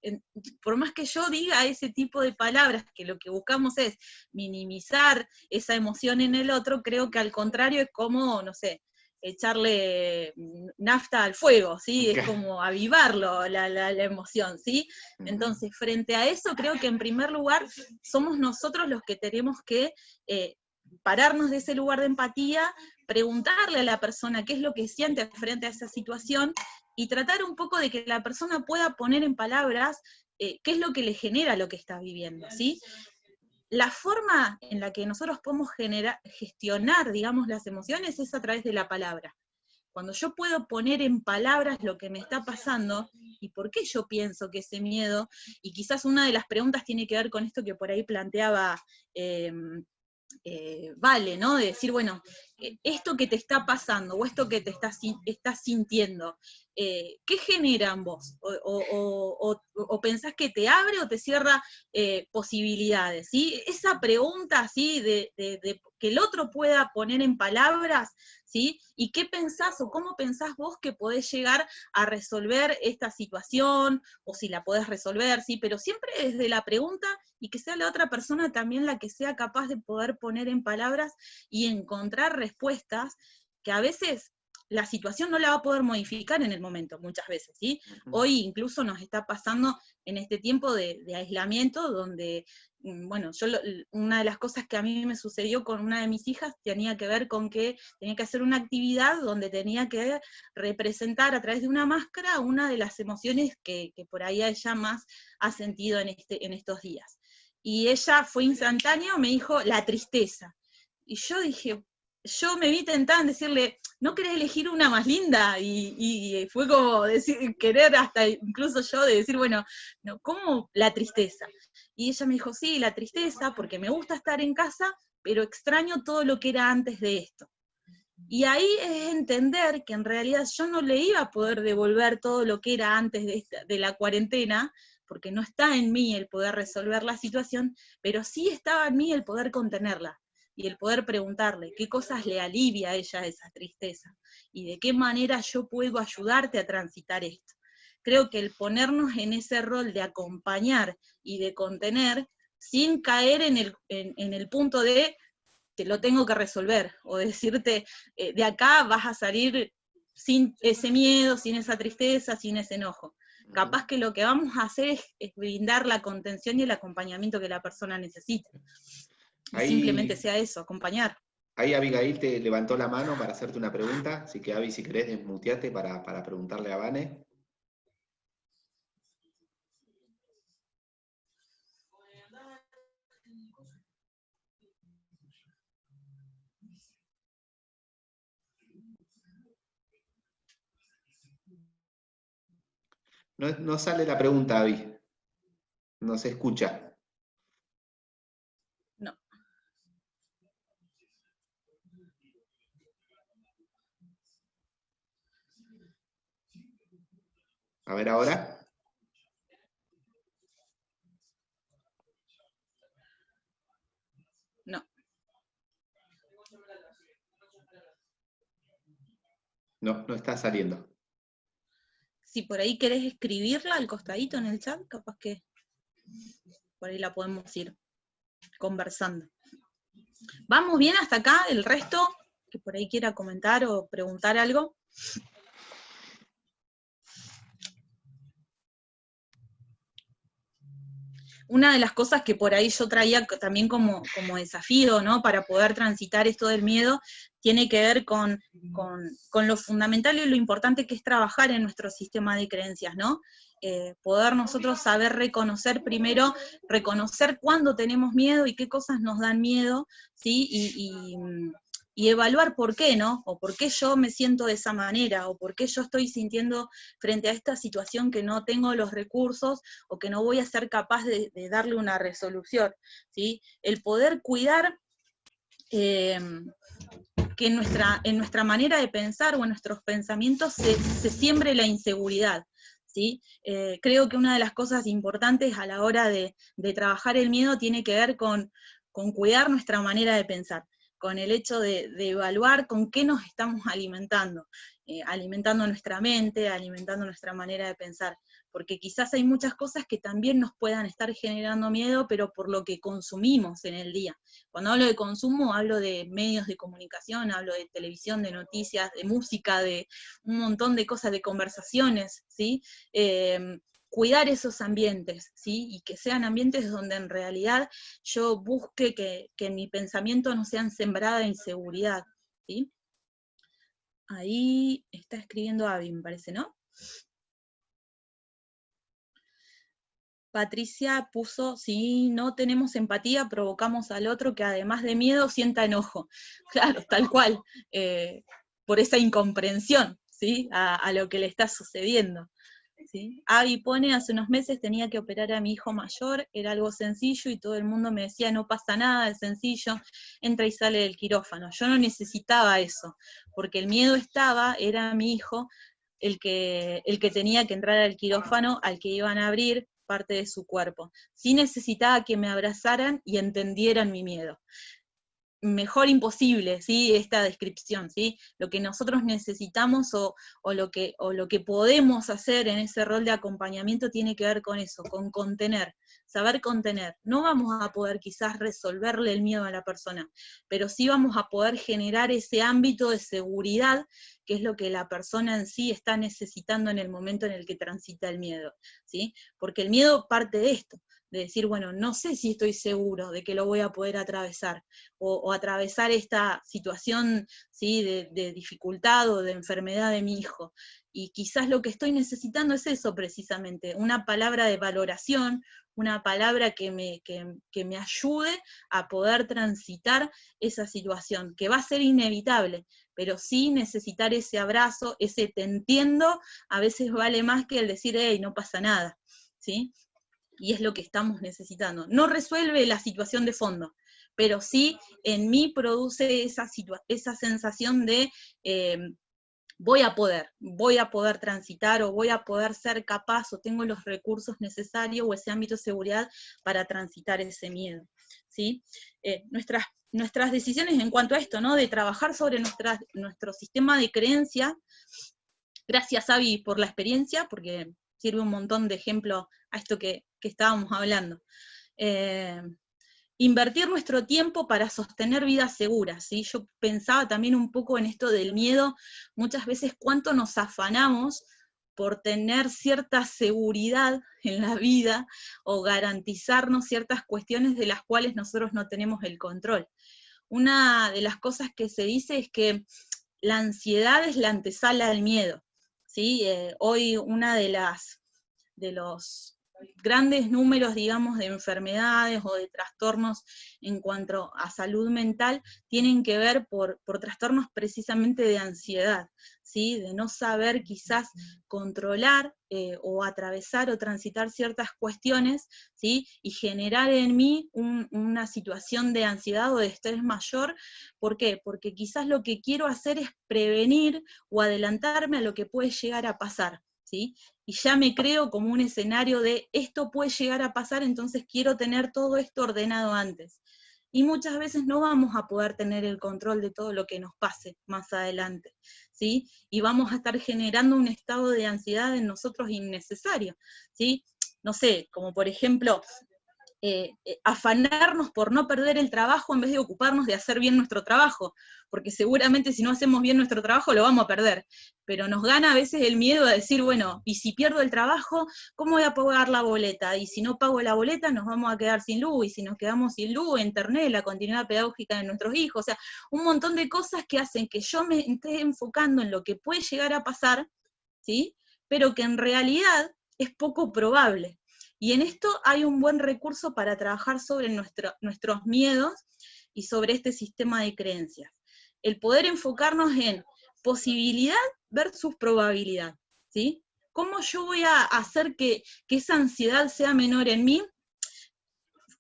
Por más que yo diga ese tipo de palabras, que lo que buscamos es minimizar esa emoción en el otro, creo que al contrario es como, no sé, echarle nafta al fuego, ¿sí? Es como avivarlo, la emoción, ¿sí? Entonces, frente a eso, creo que en primer lugar somos nosotros los que tenemos que pararnos de ese lugar de empatía, preguntarle a la persona qué es lo que siente frente a esa situación y tratar un poco de que la persona pueda poner en palabras qué es lo que le genera lo que está viviendo, ¿sí? La forma en la que nosotros podemos gestionar, digamos, las emociones es a través de la palabra. Cuando yo puedo poner en palabras lo que me está pasando y por qué yo pienso que ese miedo, y quizás una de las preguntas tiene que ver con esto que por ahí planteaba Vale, ¿no? De decir, bueno, esto que te está pasando o esto que te estás sintiendo, ¿qué genera en vos? O pensás que te abre o te cierra posibilidades, ¿sí? Esa pregunta, así de que el otro pueda poner en palabras, ¿sí? ¿Y qué pensás o cómo pensás vos que podés llegar a resolver esta situación, o si la podés resolver, ¿sí? Pero siempre desde la pregunta y que sea la otra persona también la que sea capaz de poder poner en palabras y encontrar respuestas que a veces la situación no la va a poder modificar en el momento, muchas veces, ¿sí? Hoy incluso nos está pasando en este tiempo de aislamiento, donde, bueno, una de las cosas que a mí me sucedió con una de mis hijas tenía que ver con que tenía que hacer una actividad donde tenía que representar a través de una máscara una de las emociones que por ahí ella más ha sentido en estos días. Y ella fue instantáneo, me dijo, la tristeza. Y yo dije, yo me vi tentada en decirle, ¿no querés elegir una más linda? Y fue como querer hasta incluso yo de decir, bueno, no, ¿cómo la tristeza? Y ella me dijo, sí, la tristeza, porque me gusta estar en casa, pero extraño todo lo que era antes de esto. Y ahí es entender que en realidad yo no le iba a poder devolver todo lo que era antes de la cuarentena, porque no está en mí el poder resolver la situación, pero sí estaba en mí el poder contenerla y el poder preguntarle qué cosas le alivia a ella esa tristeza y de qué manera yo puedo ayudarte a transitar esto. Creo que el ponernos en ese rol de acompañar y de contener, sin caer en el punto de te lo tengo que resolver, o decirte, de acá vas a salir sin ese miedo, sin esa tristeza, sin ese enojo. Capaz que lo que vamos a hacer es brindar la contención y el acompañamiento que la persona necesita. Y simplemente sea eso, acompañar.
Ahí Abigail te levantó la mano para hacerte una pregunta, así que Abby, si querés, desmuteate para preguntarle a Vane. No sale la pregunta, Abby. No se escucha.
No.
A ver ahora.
No.
No está saliendo.
Si por ahí querés escribirla al costadito en el chat, capaz que por ahí la podemos ir conversando. ¿Vamos bien hasta acá? ¿El resto que por ahí quiera comentar o preguntar algo? Una de las cosas que por ahí yo traía también como desafío, ¿no? Para poder transitar esto del miedo, tiene que ver con lo fundamental y lo importante que es trabajar en nuestro sistema de creencias, ¿no? Poder nosotros saber reconocer primero, reconocer cuándo tenemos miedo y qué cosas nos dan miedo, ¿sí? Y evaluar por qué, ¿no? O por qué yo me siento de esa manera, o por qué yo estoy sintiendo frente a esta situación que no tengo los recursos, o que no voy a ser capaz de darle una resolución, ¿sí? El poder cuidar que en nuestra manera de pensar o en nuestros pensamientos se siembre la inseguridad, ¿sí? Creo que una de las cosas importantes a la hora de trabajar el miedo tiene que ver con cuidar nuestra manera de pensar, con el hecho de evaluar con qué nos estamos alimentando, alimentando nuestra mente, alimentando nuestra manera de pensar, porque quizás hay muchas cosas que también nos puedan estar generando miedo, pero por lo que consumimos en el día. Cuando hablo de consumo, hablo de medios de comunicación, hablo de televisión, de noticias, de música, de un montón de cosas, de conversaciones, ¿sí? Cuidar esos ambientes, ¿sí? Y que sean ambientes donde en realidad yo busque que en mi pensamiento no sean sembrada inseguridad, ¿sí? Ahí está escribiendo Abby, me parece, ¿no? Patricia puso, si no tenemos empatía, provocamos al otro que además de miedo sienta enojo. Claro, tal cual, por esa incomprensión, ¿sí? A lo que le está sucediendo. ¿Sí? Abby pone, hace unos meses tenía que operar a mi hijo mayor, era algo sencillo y todo el mundo me decía, no pasa nada, es sencillo, entra y sale del quirófano. Yo no necesitaba eso, porque el miedo era mi hijo, el que tenía que entrar al quirófano, al que iban a abrir parte de su cuerpo. Sí necesitaba que me abrazaran y entendieran mi miedo. Mejor imposible, ¿sí? Esta descripción, ¿sí? Lo que nosotros necesitamos o lo que podemos hacer en ese rol de acompañamiento tiene que ver con eso, con contener, saber contener. No vamos a poder quizás resolverle el miedo a la persona, pero sí vamos a poder generar ese ámbito de seguridad, que es lo que la persona en sí está necesitando en el momento en el que transita el miedo, ¿sí? Porque el miedo parte de esto, de decir, bueno, no sé si estoy seguro de que lo voy a poder atravesar, o atravesar esta situación, ¿sí? de dificultad o de enfermedad de mi hijo. Y quizás lo que estoy necesitando es eso precisamente, una palabra de valoración, una palabra que me ayude a poder transitar esa situación, que va a ser inevitable, pero sí necesitar ese abrazo, ese te entiendo, a veces vale más que el decir, hey, no pasa nada, ¿sí? Y es lo que estamos necesitando. No resuelve la situación de fondo, pero sí en mí produce esa sensación de voy a poder transitar, o voy a poder ser capaz, o tengo los recursos necesarios, o ese ámbito de seguridad para transitar ese miedo, ¿sí? Nuestras decisiones en cuanto a esto, ¿no? De trabajar sobre nuestro sistema de creencia. Gracias, Abby, por la experiencia, porque sirve un montón de ejemplo a esto que estábamos hablando. Invertir nuestro tiempo para sostener vidas seguras, ¿sí? Yo pensaba también un poco en esto del miedo, muchas veces cuánto nos afanamos por tener cierta seguridad en la vida, o garantizarnos ciertas cuestiones de las cuales nosotros no tenemos el control. Una de las cosas que se dice es que la ansiedad es la antesala al miedo, ¿sí? Hoy una de los grandes números, digamos, de enfermedades o de trastornos en cuanto a salud mental tienen que ver por trastornos precisamente de ansiedad, ¿sí? De no saber quizás controlar o atravesar o transitar ciertas cuestiones, ¿sí? Y generar en mí una situación de ansiedad o de estrés mayor. ¿Por qué? Porque quizás lo que quiero hacer es prevenir o adelantarme a lo que puede llegar a pasar, ¿sí? Y ya me creo como un escenario de esto puede llegar a pasar, entonces quiero tener todo esto ordenado antes. Y muchas veces no vamos a poder tener el control de todo lo que nos pase más adelante, ¿sí? Y vamos a estar generando un estado de ansiedad en nosotros innecesario, ¿sí? No sé, como por ejemplo, afanarnos por no perder el trabajo en vez de ocuparnos de hacer bien nuestro trabajo, porque seguramente si no hacemos bien nuestro trabajo lo vamos a perder, pero nos gana a veces el miedo a decir, bueno, y si pierdo el trabajo, ¿cómo voy a pagar la boleta? Y si no pago la boleta nos vamos a quedar sin luz, y si nos quedamos sin luz, internet, la continuidad pedagógica de nuestros hijos, o sea, un montón de cosas que hacen que yo me esté enfocando en lo que puede llegar a pasar, ¿sí? Pero que en realidad es poco probable. Y en esto hay un buen recurso para trabajar sobre nuestros miedos y sobre este sistema de creencias. El poder enfocarnos en posibilidad versus probabilidad, ¿sí? ¿Cómo yo voy a hacer que esa ansiedad sea menor en mí?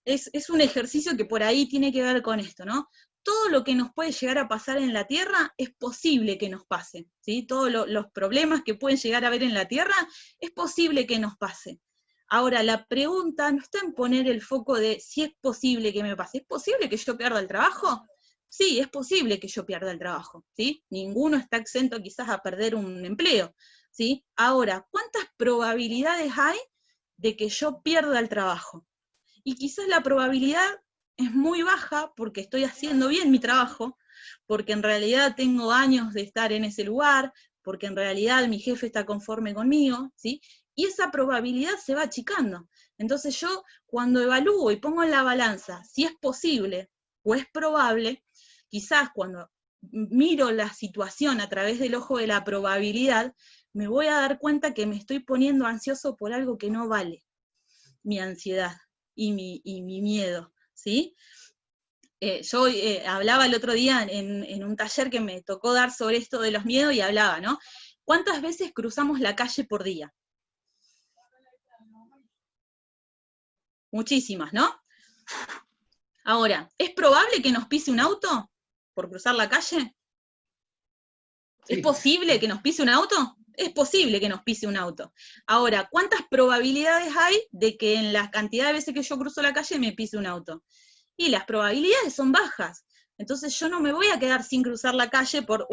Es un ejercicio que por ahí tiene que ver con esto, ¿no? Todo lo que nos puede llegar a pasar en la Tierra es posible que nos pase, ¿sí? Todos los problemas que pueden llegar a haber en la Tierra es posible que nos pase. Ahora, la pregunta no está en poner el foco de si es posible que me pase. ¿Es posible que yo pierda el trabajo? Sí, es posible que yo pierda el trabajo, ¿sí? Ninguno está exento quizás a perder un empleo, ¿sí? Ahora, ¿cuántas probabilidades hay de que yo pierda el trabajo? Y quizás la probabilidad es muy baja porque estoy haciendo bien mi trabajo, porque en realidad tengo años de estar en ese lugar, porque en realidad mi jefe está conforme conmigo, ¿sí? Y esa probabilidad se va achicando. Entonces yo, cuando evalúo y pongo en la balanza si es posible o es probable, quizás cuando miro la situación a través del ojo de la probabilidad, me voy a dar cuenta que me estoy poniendo ansioso por algo que no vale mi ansiedad y mi miedo, ¿sí? Yo hablaba el otro día en un taller que me tocó dar sobre esto de los miedos y hablaba, ¿no? ¿Cuántas veces cruzamos la calle por día? Muchísimas, ¿no? Ahora, ¿es probable que nos pise un auto por cruzar la calle?
Sí.
¿Es posible que nos pise un auto? Es posible que nos pise un auto. Ahora, ¿cuántas probabilidades hay de que en la cantidad de veces que yo cruzo la calle me pise un auto? Y las probabilidades son bajas. Entonces yo no me voy a quedar sin cruzar la calle por,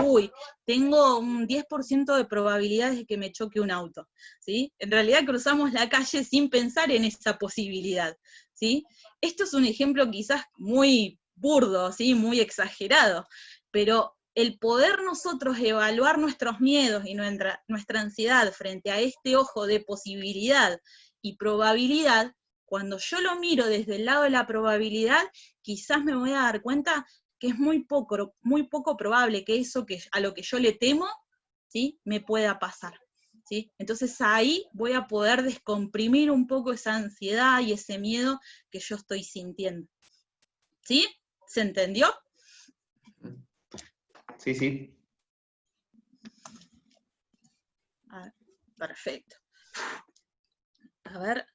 tengo un 10% de probabilidades de que me choque un auto, ¿sí? En realidad cruzamos la calle sin pensar en esa posibilidad, ¿sí? Esto es un ejemplo quizás muy burdo, ¿sí? Muy exagerado, pero el poder nosotros evaluar nuestros miedos y nuestra ansiedad frente a este ojo de posibilidad y probabilidad, cuando yo lo miro desde el lado de la probabilidad, quizás me voy a dar cuenta que es muy poco probable que eso a lo que yo le temo, ¿sí? Me pueda pasar, ¿sí? Entonces ahí voy a poder descomprimir un poco esa ansiedad y ese miedo que yo estoy sintiendo. ¿Sí? ¿Se entendió?
Sí, sí.
Perfecto. A ver,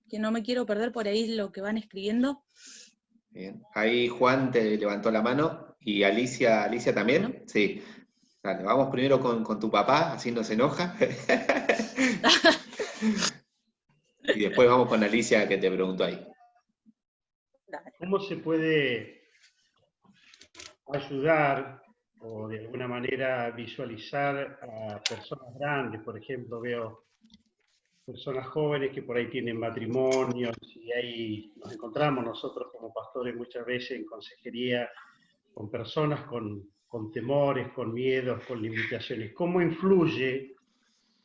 que no me quiero perder por ahí lo que van escribiendo.
Bien. Ahí Juan te levantó la mano y Alicia también.
Bueno.
Sí. Dale, vamos primero con tu papá, así no se enoja. Y después vamos con Alicia que te preguntó ahí.
¿Cómo se puede ayudar o de alguna manera visualizar a personas grandes? Por ejemplo, veo personas jóvenes que por ahí tienen matrimonios y ahí nos encontramos nosotros como pastores muchas veces en consejería con personas con temores, con miedos, con limitaciones. ¿Cómo influye,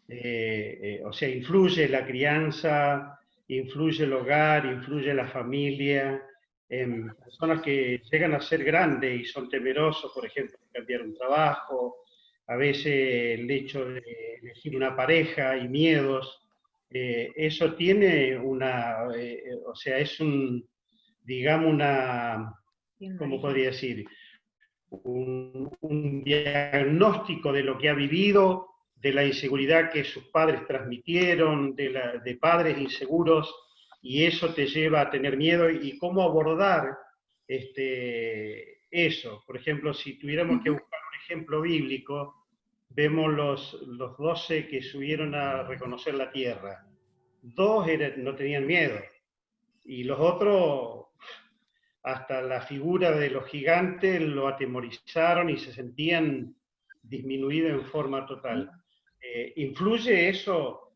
influye la crianza, influye el hogar, influye la familia en personas que llegan a ser grandes y son temerosos, por ejemplo, de cambiar un trabajo, a veces el hecho de elegir una pareja y miedos? eso tiene una, o sea, es un, digamos, una, ¿cómo podría decir? Un diagnóstico de lo que ha vivido, de la inseguridad que sus padres transmitieron, de padres inseguros, y eso te lleva a tener miedo, y cómo abordar eso. Por ejemplo, si tuviéramos que buscar un ejemplo bíblico, vemos los 12 que subieron a reconocer la tierra. 2 no tenían miedo, y los otros, hasta la figura de los gigantes lo atemorizaron y se sentían disminuidos en forma total. ¿Influye eso?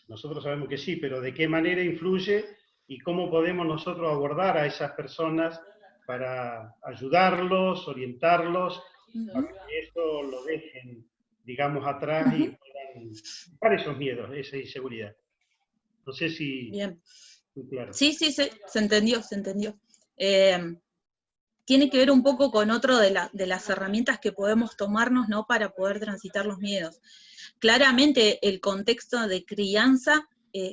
Nosotros sabemos que sí, pero ¿de qué manera influye y cómo podemos nosotros abordar a esas personas para ayudarlos, orientarlos, para que eso lo dejen, digamos, atrás y puedan quitar esos miedos, esa inseguridad? No sé si...
Bien.
Muy claro.
Sí, se entendió, se entendió. Tiene que ver un poco con otro de las herramientas que podemos tomarnos, ¿no?, para poder transitar los miedos. Claramente el contexto de crianza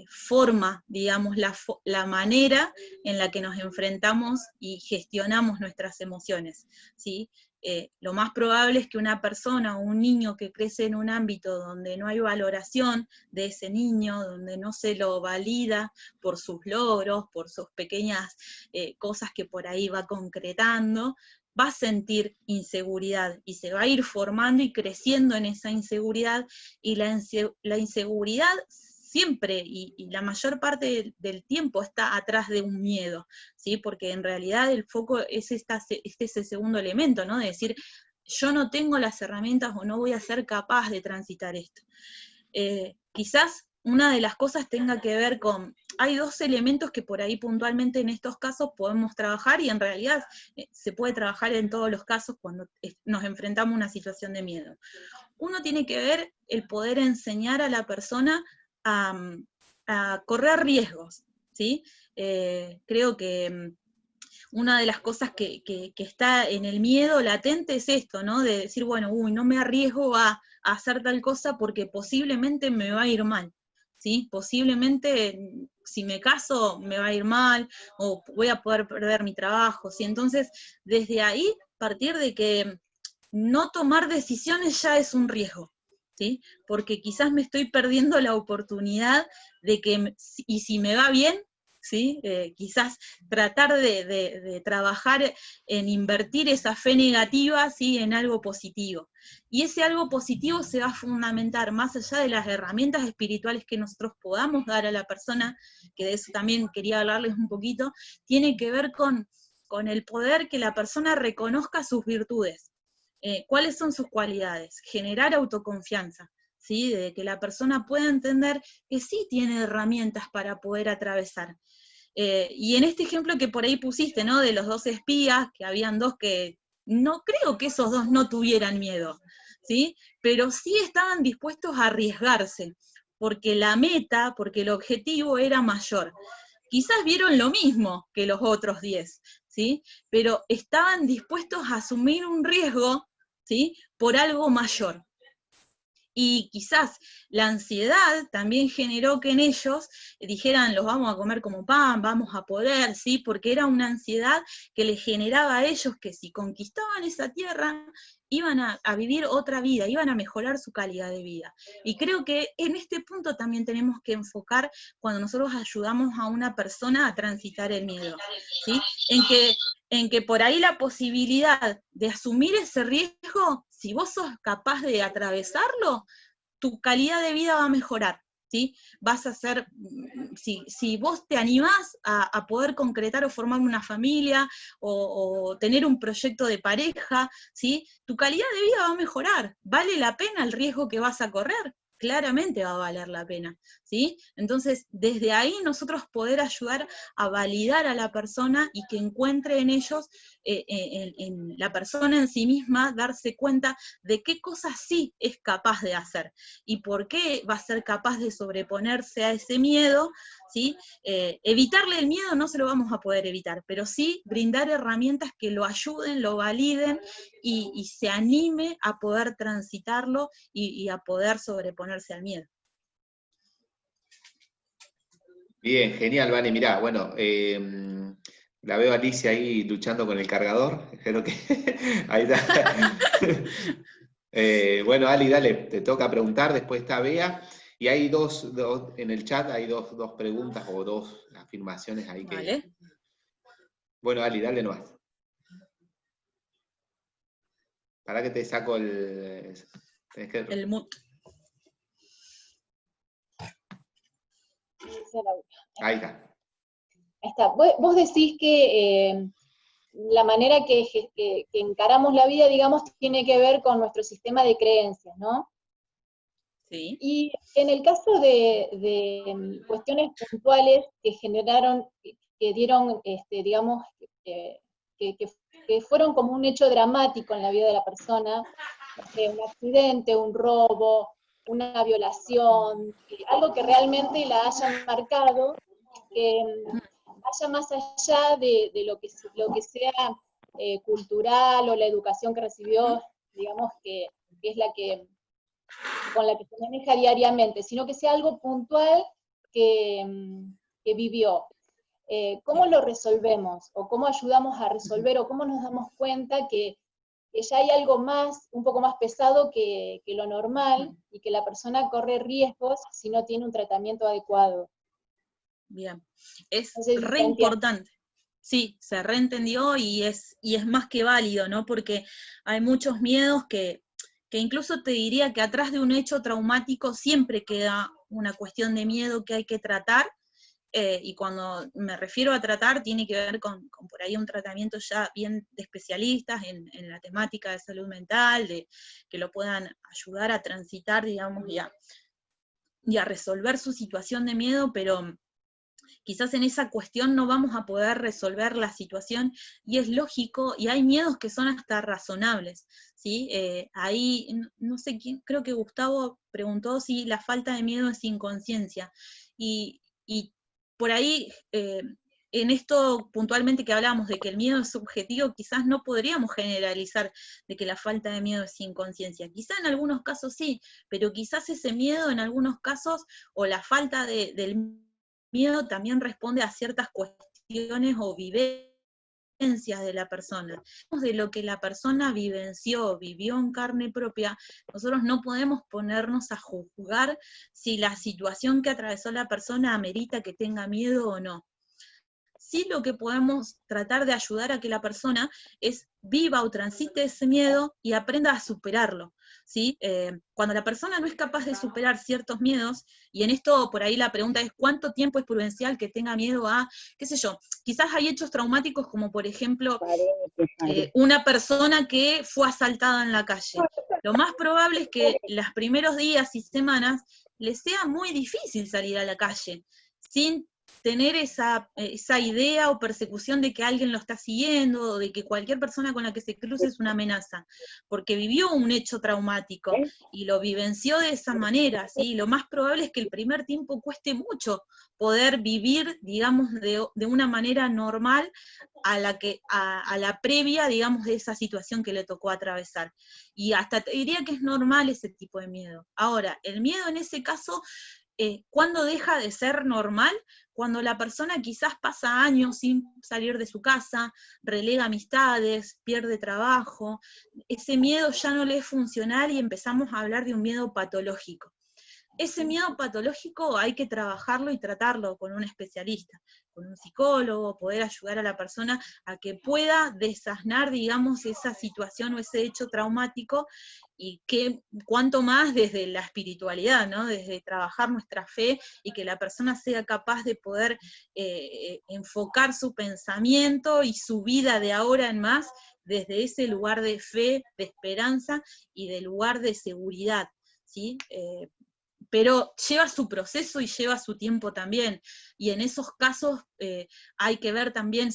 forma, digamos, la manera en la que nos enfrentamos y gestionamos nuestras emociones, ¿sí? Lo más probable es que una persona o un niño que crece en un ámbito donde no hay valoración de ese niño, donde no se lo valida por sus logros, por sus pequeñas cosas que por ahí va concretando, va a sentir inseguridad y se va a ir formando y creciendo en esa inseguridad, y la inseguridad siempre y la mayor parte del tiempo está atrás de un miedo, ¿sí? Porque en realidad el foco es ese segundo elemento, ¿no? De decir, yo no tengo las herramientas o no voy a ser capaz de transitar esto. Quizás una de las cosas tenga que ver con, hay 2 elementos que por ahí puntualmente en estos casos podemos trabajar, y en realidad se puede trabajar en todos los casos cuando nos enfrentamos a una situación de miedo. Uno tiene que ver el poder enseñar a la persona a correr riesgos, ¿sí? Creo que una de las cosas que está en el miedo latente es esto, ¿no? De decir, bueno, no me arriesgo a hacer tal cosa porque posiblemente me va a ir mal, ¿sí? Posiblemente si me caso me va a ir mal, o voy a poder perder mi trabajo, ¿sí? Entonces, desde ahí, partir de que no tomar decisiones ya es un riesgo, ¿sí? Porque quizás me estoy perdiendo la oportunidad de que, y si me va bien, ¿sí? Quizás tratar de trabajar en invertir esa fe negativa, ¿sí?, en algo positivo. Y ese algo positivo se va a fundamentar, más allá de las herramientas espirituales que nosotros podamos dar a la persona, que de eso también quería hablarles un poquito, tiene que ver con el poder que la persona reconozca sus virtudes. ¿Cuáles son sus cualidades? Generar autoconfianza, ¿sí? De que la persona pueda entender que sí tiene herramientas para poder atravesar. Y en este ejemplo que por ahí pusiste, ¿no?, de los 2 espías, que habían 2 que, no creo que esos 2 no tuvieran miedo, ¿sí? Pero sí estaban dispuestos a arriesgarse, porque la meta, porque el objetivo era mayor. Quizás vieron lo mismo que los otros 10, ¿sí? Pero estaban dispuestos a asumir un riesgo, ¿sí?, por algo mayor. Y quizás la ansiedad también generó que en ellos dijeran, los vamos a comer como pan, vamos a poder, ¿sí? Porque era una ansiedad que les generaba a ellos que si conquistaban esa tierra, iban a vivir otra vida, iban a mejorar su calidad de vida. Y creo que en este punto también tenemos que enfocar cuando nosotros ayudamos a una persona a transitar el miedo, ¿sí? En que por ahí la posibilidad de asumir ese riesgo, si vos sos capaz de atravesarlo, tu calidad de vida va a mejorar, ¿sí? Vas a ser, si vos te animás a poder concretar o formar una familia, o tener un proyecto de pareja, ¿sí?, tu calidad de vida va a mejorar. ¿Vale la pena el riesgo que vas a correr? Claramente va a valer la pena, ¿sí? Entonces, desde ahí nosotros poder ayudar a validar a la persona y que encuentre en ellos, en la persona en sí misma, darse cuenta de qué cosas sí es capaz de hacer y por qué va a ser capaz de sobreponerse a ese miedo, ¿sí? Evitarle el miedo no se lo vamos a poder evitar, pero sí brindar herramientas que lo ayuden, lo validen y se anime a poder transitarlo y a poder sobreponerse al miedo.
Bien, genial, Vane. Mirá, bueno, la veo a Alicia ahí luchando con el cargador. Creo que ahí está. Bueno, Ali, dale, te toca preguntar, después está Bea. Y hay en el chat hay dos preguntas o dos afirmaciones ahí que.
Vale.
Bueno, Ali, dale nomás. Para que te saco el.
El mute.
Ahí está.
Ahí está. Vos decís que la manera que encaramos la vida, digamos, tiene que ver con nuestro sistema de creencias, ¿no?
Sí.
Y en el caso de cuestiones puntuales que generaron, que dieron, digamos, que fueron como un hecho dramático en la vida de la persona, no sé, un accidente, un robo, una violación, algo que realmente la haya marcado, que vaya más allá de lo que sea cultural o la educación que recibió, digamos, que es la que con la que se maneja diariamente, sino que sea algo puntual que vivió. ¿Cómo lo resolvemos? ¿O cómo ayudamos a resolver? ¿O cómo nos damos cuenta que ya hay algo más, un poco más pesado que lo normal, y que la persona corre riesgos si no tiene un tratamiento adecuado?
Bien. Es
No sé si
re
se entiende.
importante. Sí, se reentendió y es más que válido, ¿no? Porque hay muchos miedos que incluso te diría que atrás de un hecho traumático siempre queda una cuestión de miedo que hay que tratar, y cuando me refiero a tratar tiene que ver con por ahí un tratamiento ya bien de especialistas en la temática de salud mental, de que lo puedan ayudar a transitar, digamos, y a resolver su situación de miedo, pero quizás en esa cuestión no vamos a poder resolver la situación, y es lógico, y hay miedos que son hasta razonables, ¿sí? Ahí, no sé quién, creo que Gustavo preguntó si la falta de miedo es inconsciencia, y por ahí, en esto puntualmente que hablamos de que el miedo es subjetivo, quizás no podríamos generalizar de que la falta de miedo es inconsciencia. Quizás en algunos casos sí, pero quizás ese miedo en algunos casos, o la falta del miedo también responde a ciertas cuestiones o vivencias de la persona. De lo que la persona vivió en carne propia, nosotros no podemos ponernos a juzgar si la situación que atravesó la persona amerita que tenga miedo o no. Sí, lo que podemos tratar de ayudar a que la persona es viva o transite ese miedo y aprenda a superarlo, ¿sí? Cuando la persona no es capaz de superar ciertos miedos, y en esto por ahí la pregunta es ¿cuánto tiempo es prudencial que tenga miedo a, qué sé yo, quizás hay hechos traumáticos como por ejemplo una persona que fue asaltada en la calle? Lo más probable es que los primeros días y semanas le sea muy difícil salir a la calle sin tener esa idea o persecución de que alguien lo está siguiendo, o de que cualquier persona con la que se cruce es una amenaza, porque vivió un hecho traumático y lo vivenció de esa manera, ¿sí? Lo más probable es que el primer tiempo cueste mucho poder vivir, digamos, de una manera normal a la previa, digamos, de esa situación que le tocó atravesar. Y hasta te diría que es normal ese tipo de miedo. Ahora, el miedo en ese caso, ¿cuándo deja de ser normal? Cuando la persona quizás pasa años sin salir de su casa, relega amistades, pierde trabajo, ese miedo ya no le es funcional y empezamos a hablar de un miedo patológico. Ese miedo patológico hay que trabajarlo y tratarlo con un especialista, con un psicólogo, poder ayudar a la persona a que pueda desasnar, digamos, esa situación o ese hecho traumático, y que cuanto más desde la espiritualidad, ¿no? Desde trabajar nuestra fe, y que la persona sea capaz de poder enfocar su pensamiento y su vida de ahora en más desde ese lugar de fe, de esperanza y de lugar de seguridad, ¿sí? Pero lleva su proceso y lleva su tiempo también, y en esos casos hay que ver también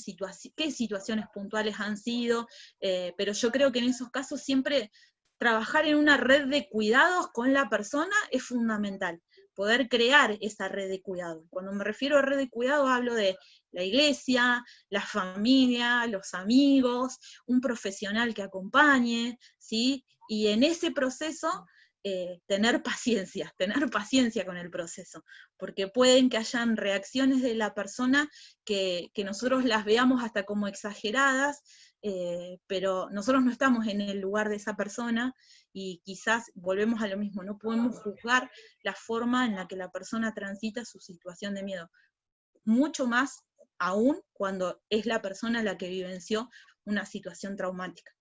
qué situaciones puntuales han sido, pero yo creo que en esos casos siempre trabajar en una red de cuidados con la persona es fundamental, poder crear esa red de cuidados. Cuando me refiero a red de cuidados hablo de la iglesia, la familia, los amigos, un profesional que acompañe, ¿sí? Y en ese proceso tener paciencia con el proceso, porque pueden que hayan reacciones de la persona que nosotros las veamos hasta como exageradas, pero nosotros no estamos en el lugar de esa persona, y quizás volvemos a lo mismo, no podemos juzgar la forma en la que la persona transita su situación de miedo, mucho más aún cuando es la persona la que vivenció una situación traumática.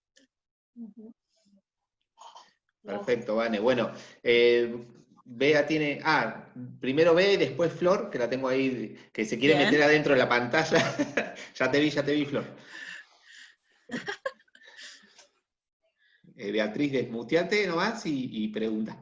Perfecto, Vane. Bueno, Bea tiene... primero Bea y después Flor, que la tengo ahí, que se quiere meter adentro de la pantalla. Ya te vi, Flor. Beatriz, desmuteate nomás y pregunta.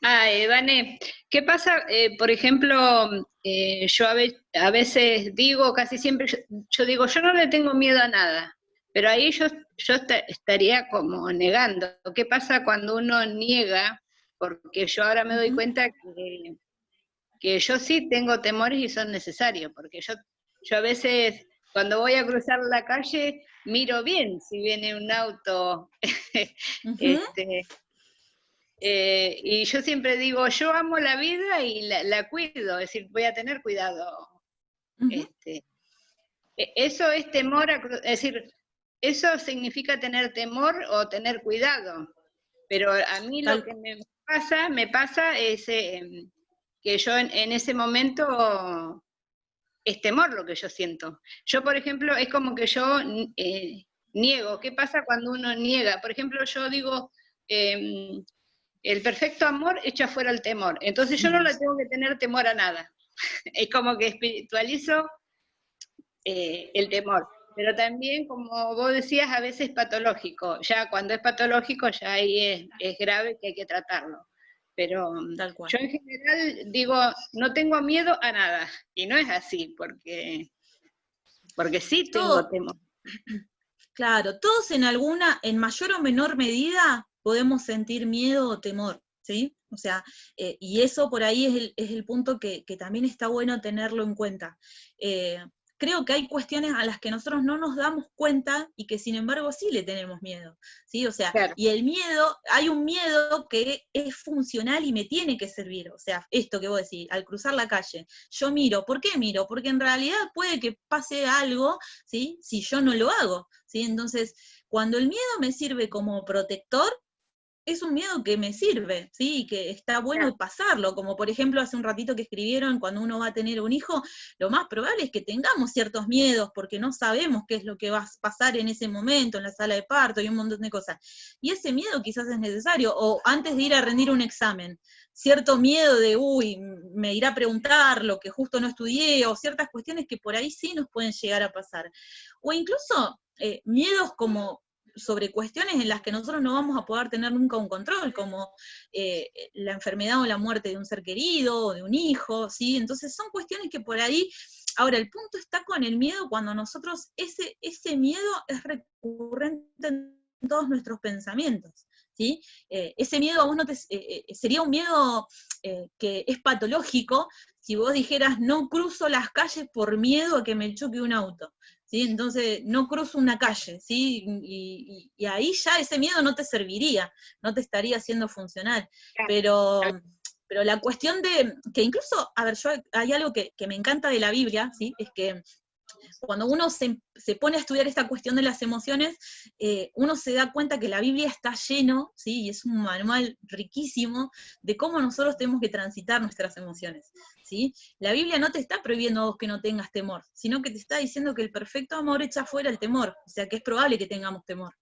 Vane, ¿qué pasa? Por ejemplo, yo a veces digo, casi siempre, yo digo, yo no le tengo miedo a nada, pero ahí yo estaría como negando. ¿Qué pasa cuando uno niega? Porque yo ahora me doy cuenta que yo sí tengo temores y son necesarios, porque yo a veces cuando voy a cruzar la calle miro bien si viene un auto, y yo siempre digo, yo amo la vida y la cuido, es decir, voy a tener cuidado. Eso es temor, es decir, eso significa tener temor o tener cuidado, pero a mí lo que me pasa es que yo en ese momento es temor lo que yo siento. Yo, por ejemplo, es como que yo niego. ¿Qué pasa cuando uno niega? Por ejemplo, yo digo, el perfecto amor echa fuera el temor. Entonces yo no le tengo que tener temor a nada. Es como que espiritualizo el temor. Pero también, como vos decías, a veces es patológico. Ya cuando es patológico, ya ahí es grave, que hay que tratarlo. Pero yo en general digo, no tengo miedo a nada. Y no es así, porque sí tengo temor.
Claro, todos en mayor o menor medida, podemos sentir miedo o temor, ¿sí? O sea, y eso por ahí es el punto que también está bueno tenerlo en cuenta. Creo que hay cuestiones a las que nosotros no nos damos cuenta y que sin embargo sí le tenemos miedo, ¿sí? O sea, claro. Y el miedo, hay un miedo que es funcional y me tiene que servir, o sea, esto que vos decís, al cruzar la calle, yo miro, ¿por qué miro? Porque en realidad puede que pase algo, ¿sí? Si yo no lo hago, ¿sí? Entonces, cuando el miedo me sirve como protector, es un miedo que me sirve, ¿sí? Y que está bueno pasarlo, como por ejemplo hace un ratito que escribieron, cuando uno va a tener un hijo, lo más probable es que tengamos ciertos miedos, porque no sabemos qué es lo que va a pasar en ese momento, en la sala de parto, y un montón de cosas. Y ese miedo quizás es necesario, o antes de ir a rendir un examen, cierto miedo de, me irá a preguntar lo que justo no estudié, o ciertas cuestiones que por ahí sí nos pueden llegar a pasar. O incluso miedos como sobre cuestiones en las que nosotros no vamos a poder tener nunca un control, como la enfermedad o la muerte de un ser querido, o de un hijo, ¿sí? Entonces son cuestiones que por ahí, ahora el punto está con el miedo cuando nosotros, ese miedo es recurrente en todos nuestros pensamientos, ¿sí? Ese miedo a vos no sería un miedo que es patológico si vos dijeras, no cruzo las calles por miedo a que me choque un auto. ¿Sí? Entonces no cruzo una calle, ¿sí? Y ahí ya ese miedo no te serviría, no te estaría siendo funcional. Pero la cuestión de, que incluso, a ver, hay algo que me encanta de la Biblia, ¿sí? Es que cuando uno se pone a estudiar esta cuestión de las emociones, uno se da cuenta que la Biblia está lleno, ¿sí? Y es un manual riquísimo de cómo nosotros tenemos que transitar nuestras emociones, ¿sí? La Biblia no te está prohibiendo a vos que no tengas temor, sino que te está diciendo que el perfecto amor echa fuera el temor, o sea que es probable que tengamos temor,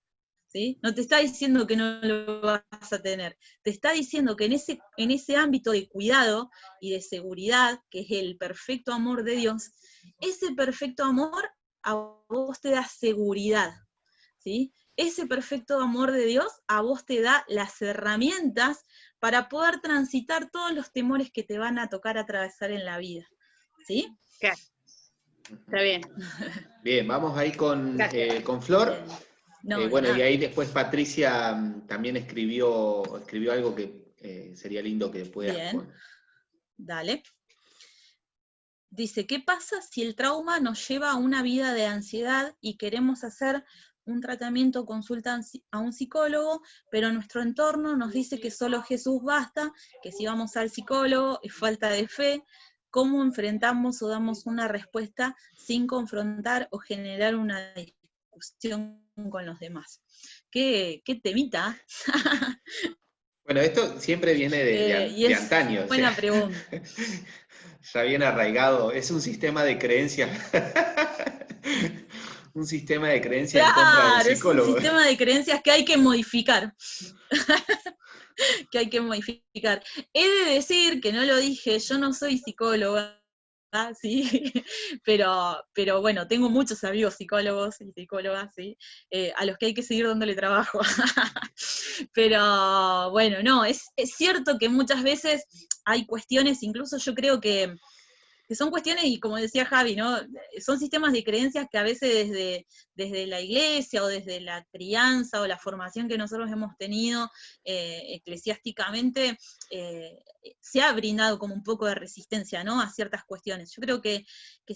¿sí? No te está diciendo que no lo vas a tener, te está diciendo que en ese ámbito de cuidado y de seguridad, que es el perfecto amor de Dios, ese perfecto amor a vos te da seguridad, ¿sí? Ese perfecto amor de Dios a vos te da las herramientas para poder transitar todos los temores que te van a tocar atravesar en la vida, ¿sí?
Claro. Está bien.
Bien, vamos ahí con Flor. Bueno, y ahí después Patricia también escribió algo que sería lindo que puedas poner.
Dale. Dice, ¿qué pasa si el trauma nos lleva a una vida de ansiedad y queremos hacer un tratamiento consultan a un psicólogo, pero nuestro entorno nos dice que solo Jesús basta, que si vamos al psicólogo es falta de fe. ¿Cómo enfrentamos o damos una respuesta sin confrontar o generar una discusión con los demás? ¿Qué temita?
Bueno, esto siempre viene
Y
de
es
antaño.
buena pregunta.
Ya bien arraigado, es un sistema de creencias. Un sistema de creencias en contra del
Claro, es un
psicólogo.
sistema de creencias que hay que modificar. Que hay que modificar. He de decir que no lo dije, yo no soy psicóloga, ¿sí? Pero bueno, tengo muchos amigos psicólogos y psicólogas, ¿sí? A los que hay que seguir dándole trabajo. Pero bueno, no, es cierto que muchas veces hay cuestiones, incluso yo creo que son cuestiones, y como decía Javi, ¿no? Son sistemas de creencias que a veces desde la iglesia o desde la crianza o la formación que nosotros hemos tenido eclesiásticamente, se ha brindado como un poco de resistencia, ¿no? A ciertas cuestiones. Yo creo que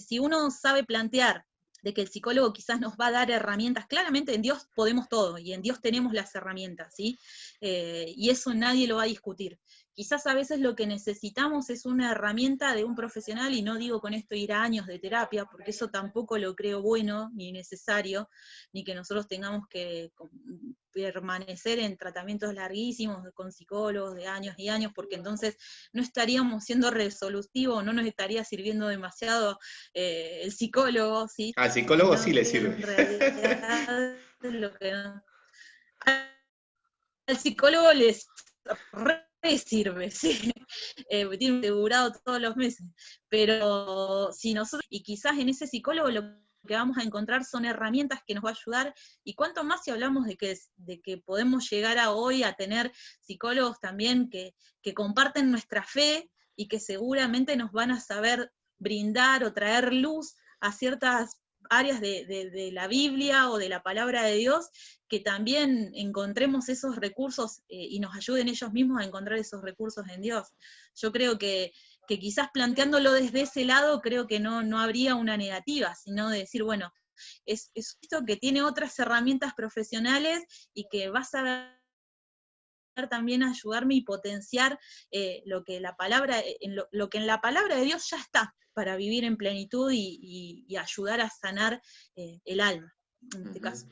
si uno sabe plantear de que el psicólogo quizás nos va a dar herramientas, claramente en Dios podemos todo, y en Dios tenemos las herramientas, ¿sí? Y eso nadie lo va a discutir. Quizás a veces lo que necesitamos es una herramienta de un profesional, y no digo con esto ir a años de terapia, porque eso tampoco lo creo bueno, ni necesario, ni que nosotros tengamos que permanecer en tratamientos larguísimos con psicólogos de años y años, porque entonces no estaríamos siendo resolutivos, no nos estaría sirviendo demasiado el psicólogo, ¿sí?
Al psicólogo sí
Sino
le
que
sirve.
en realidad lo que al psicólogo les sirve, ¿sí? Tiene asegurado todos los meses, pero si nosotros, y quizás en ese psicólogo lo que vamos a encontrar son herramientas que nos va a ayudar, y cuánto más si hablamos de que podemos llegar a hoy a tener psicólogos también que comparten nuestra fe, y que seguramente nos van a saber brindar o traer luz a ciertas áreas de la Biblia o de la palabra de Dios, que también encontremos esos recursos y nos ayuden ellos mismos a encontrar esos recursos en Dios. Yo creo que quizás planteándolo desde ese lado, creo que no habría una negativa, sino de decir, bueno, es esto que tiene otras herramientas profesionales y que va a saber también ayudarme y potenciar lo que la palabra, lo que en la palabra de Dios ya está, para vivir en plenitud y ayudar a sanar el alma, en este caso.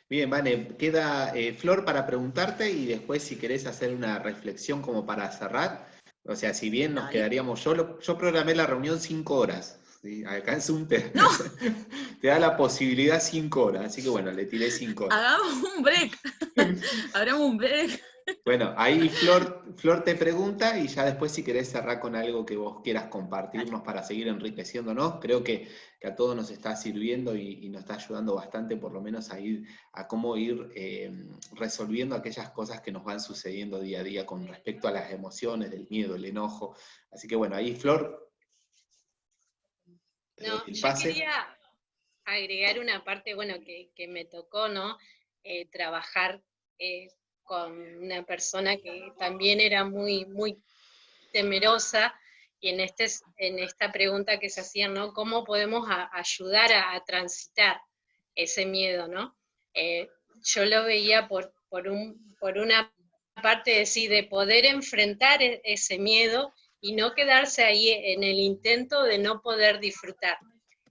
Bien, Vane, queda Flor para preguntarte, y después si querés hacer una reflexión como para cerrar. O sea, si bien nos quedaríamos, yo programé la reunión 5 horas. ¿Sí? Acá en Zoom te da la posibilidad 5 horas, así que bueno, le tiré 5 horas.
Hagamos un break. Hagamos un break.
Bueno, ahí Flor te pregunta, y ya después si querés cerrar con algo que vos quieras compartirnos para seguir enriqueciéndonos. Creo que a todos nos está sirviendo y nos está ayudando bastante, por lo menos a cómo ir resolviendo aquellas cosas que nos van sucediendo día a día con respecto a las emociones, del miedo, el enojo. Así que bueno, ahí Flor,
No,
el
yo
pase.
quería agregar una parte, bueno, que me tocó, ¿no? Trabajar con una persona que también era muy, muy temerosa, y en esta pregunta que se hacían, ¿no? ¿Cómo podemos ayudar a transitar ese miedo, ¿no? Yo lo veía por una parte de poder enfrentar ese miedo y no quedarse ahí en el intento de no poder disfrutar.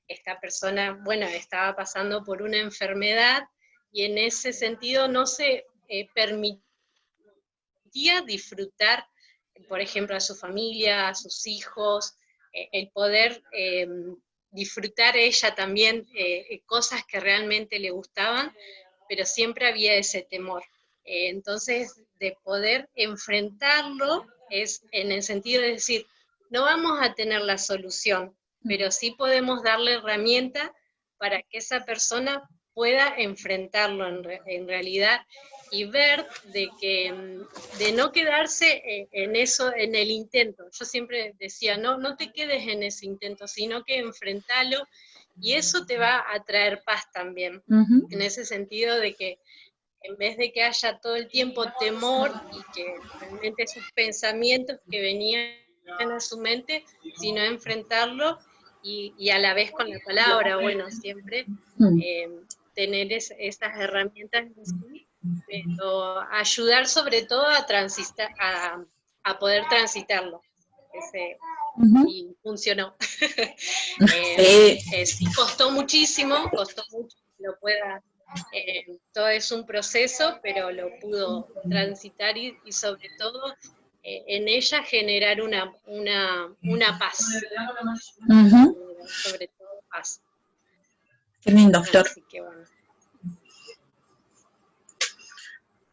Esta persona, bueno, estaba pasando por una enfermedad, y en ese sentido no se permitía disfrutar, por ejemplo, a su familia, a sus hijos, el poder disfrutar ella también cosas que realmente le gustaban, pero siempre había ese temor. Entonces, de poder enfrentarlo es en el sentido de decir, no vamos a tener la solución, pero sí podemos darle herramienta para que esa persona pueda enfrentarlo en realidad, y ver de no quedarse en eso, en el intento. Yo siempre decía, no te quedes en ese intento, sino que enfrentalo, y eso te va a traer paz también, en ese sentido de que en vez de que haya todo el tiempo temor y que realmente esos pensamientos que venían a su mente, sino enfrentarlo, y a la vez con la palabra, bueno, siempre tener esas herramientas en sí, pero ayudar sobre todo a transitar, a poder transitarlo. Y funcionó. Sí, costó muchísimo que lo pueda, todo es un proceso, pero lo pudo transitar y sobre todo en ella generar una paz. Sobre todo paz.
Qué lindo, Flor.
Así que bueno.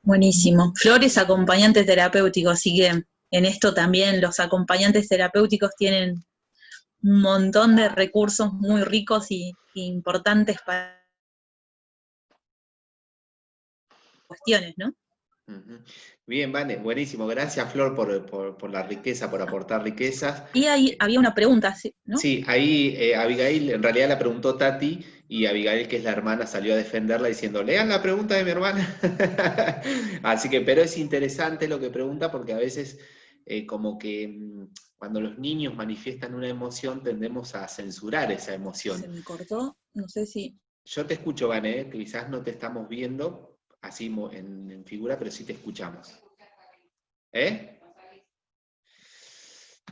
Buenísimo. Flor es acompañante terapéutico, así que en esto también los acompañantes terapéuticos tienen un montón de recursos muy ricos y importantes para cuestiones, ¿no?
Bien, Vane, buenísimo. Gracias, Flor, por la riqueza, por aportar riquezas.
Y ahí había una pregunta, ¿no?
Sí, ahí Abigail, en realidad la preguntó Tati, y Abigail, que es la hermana, salió a defenderla diciendo, lean la pregunta de mi hermana. Así que, pero es interesante lo que pregunta, porque a veces como que cuando los niños manifiestan una emoción, tendemos a censurar esa emoción.
Se me cortó, no sé si...
Yo te escucho, Vane, quizás no te estamos viendo así en figura, pero sí te escuchamos. ¿Eh?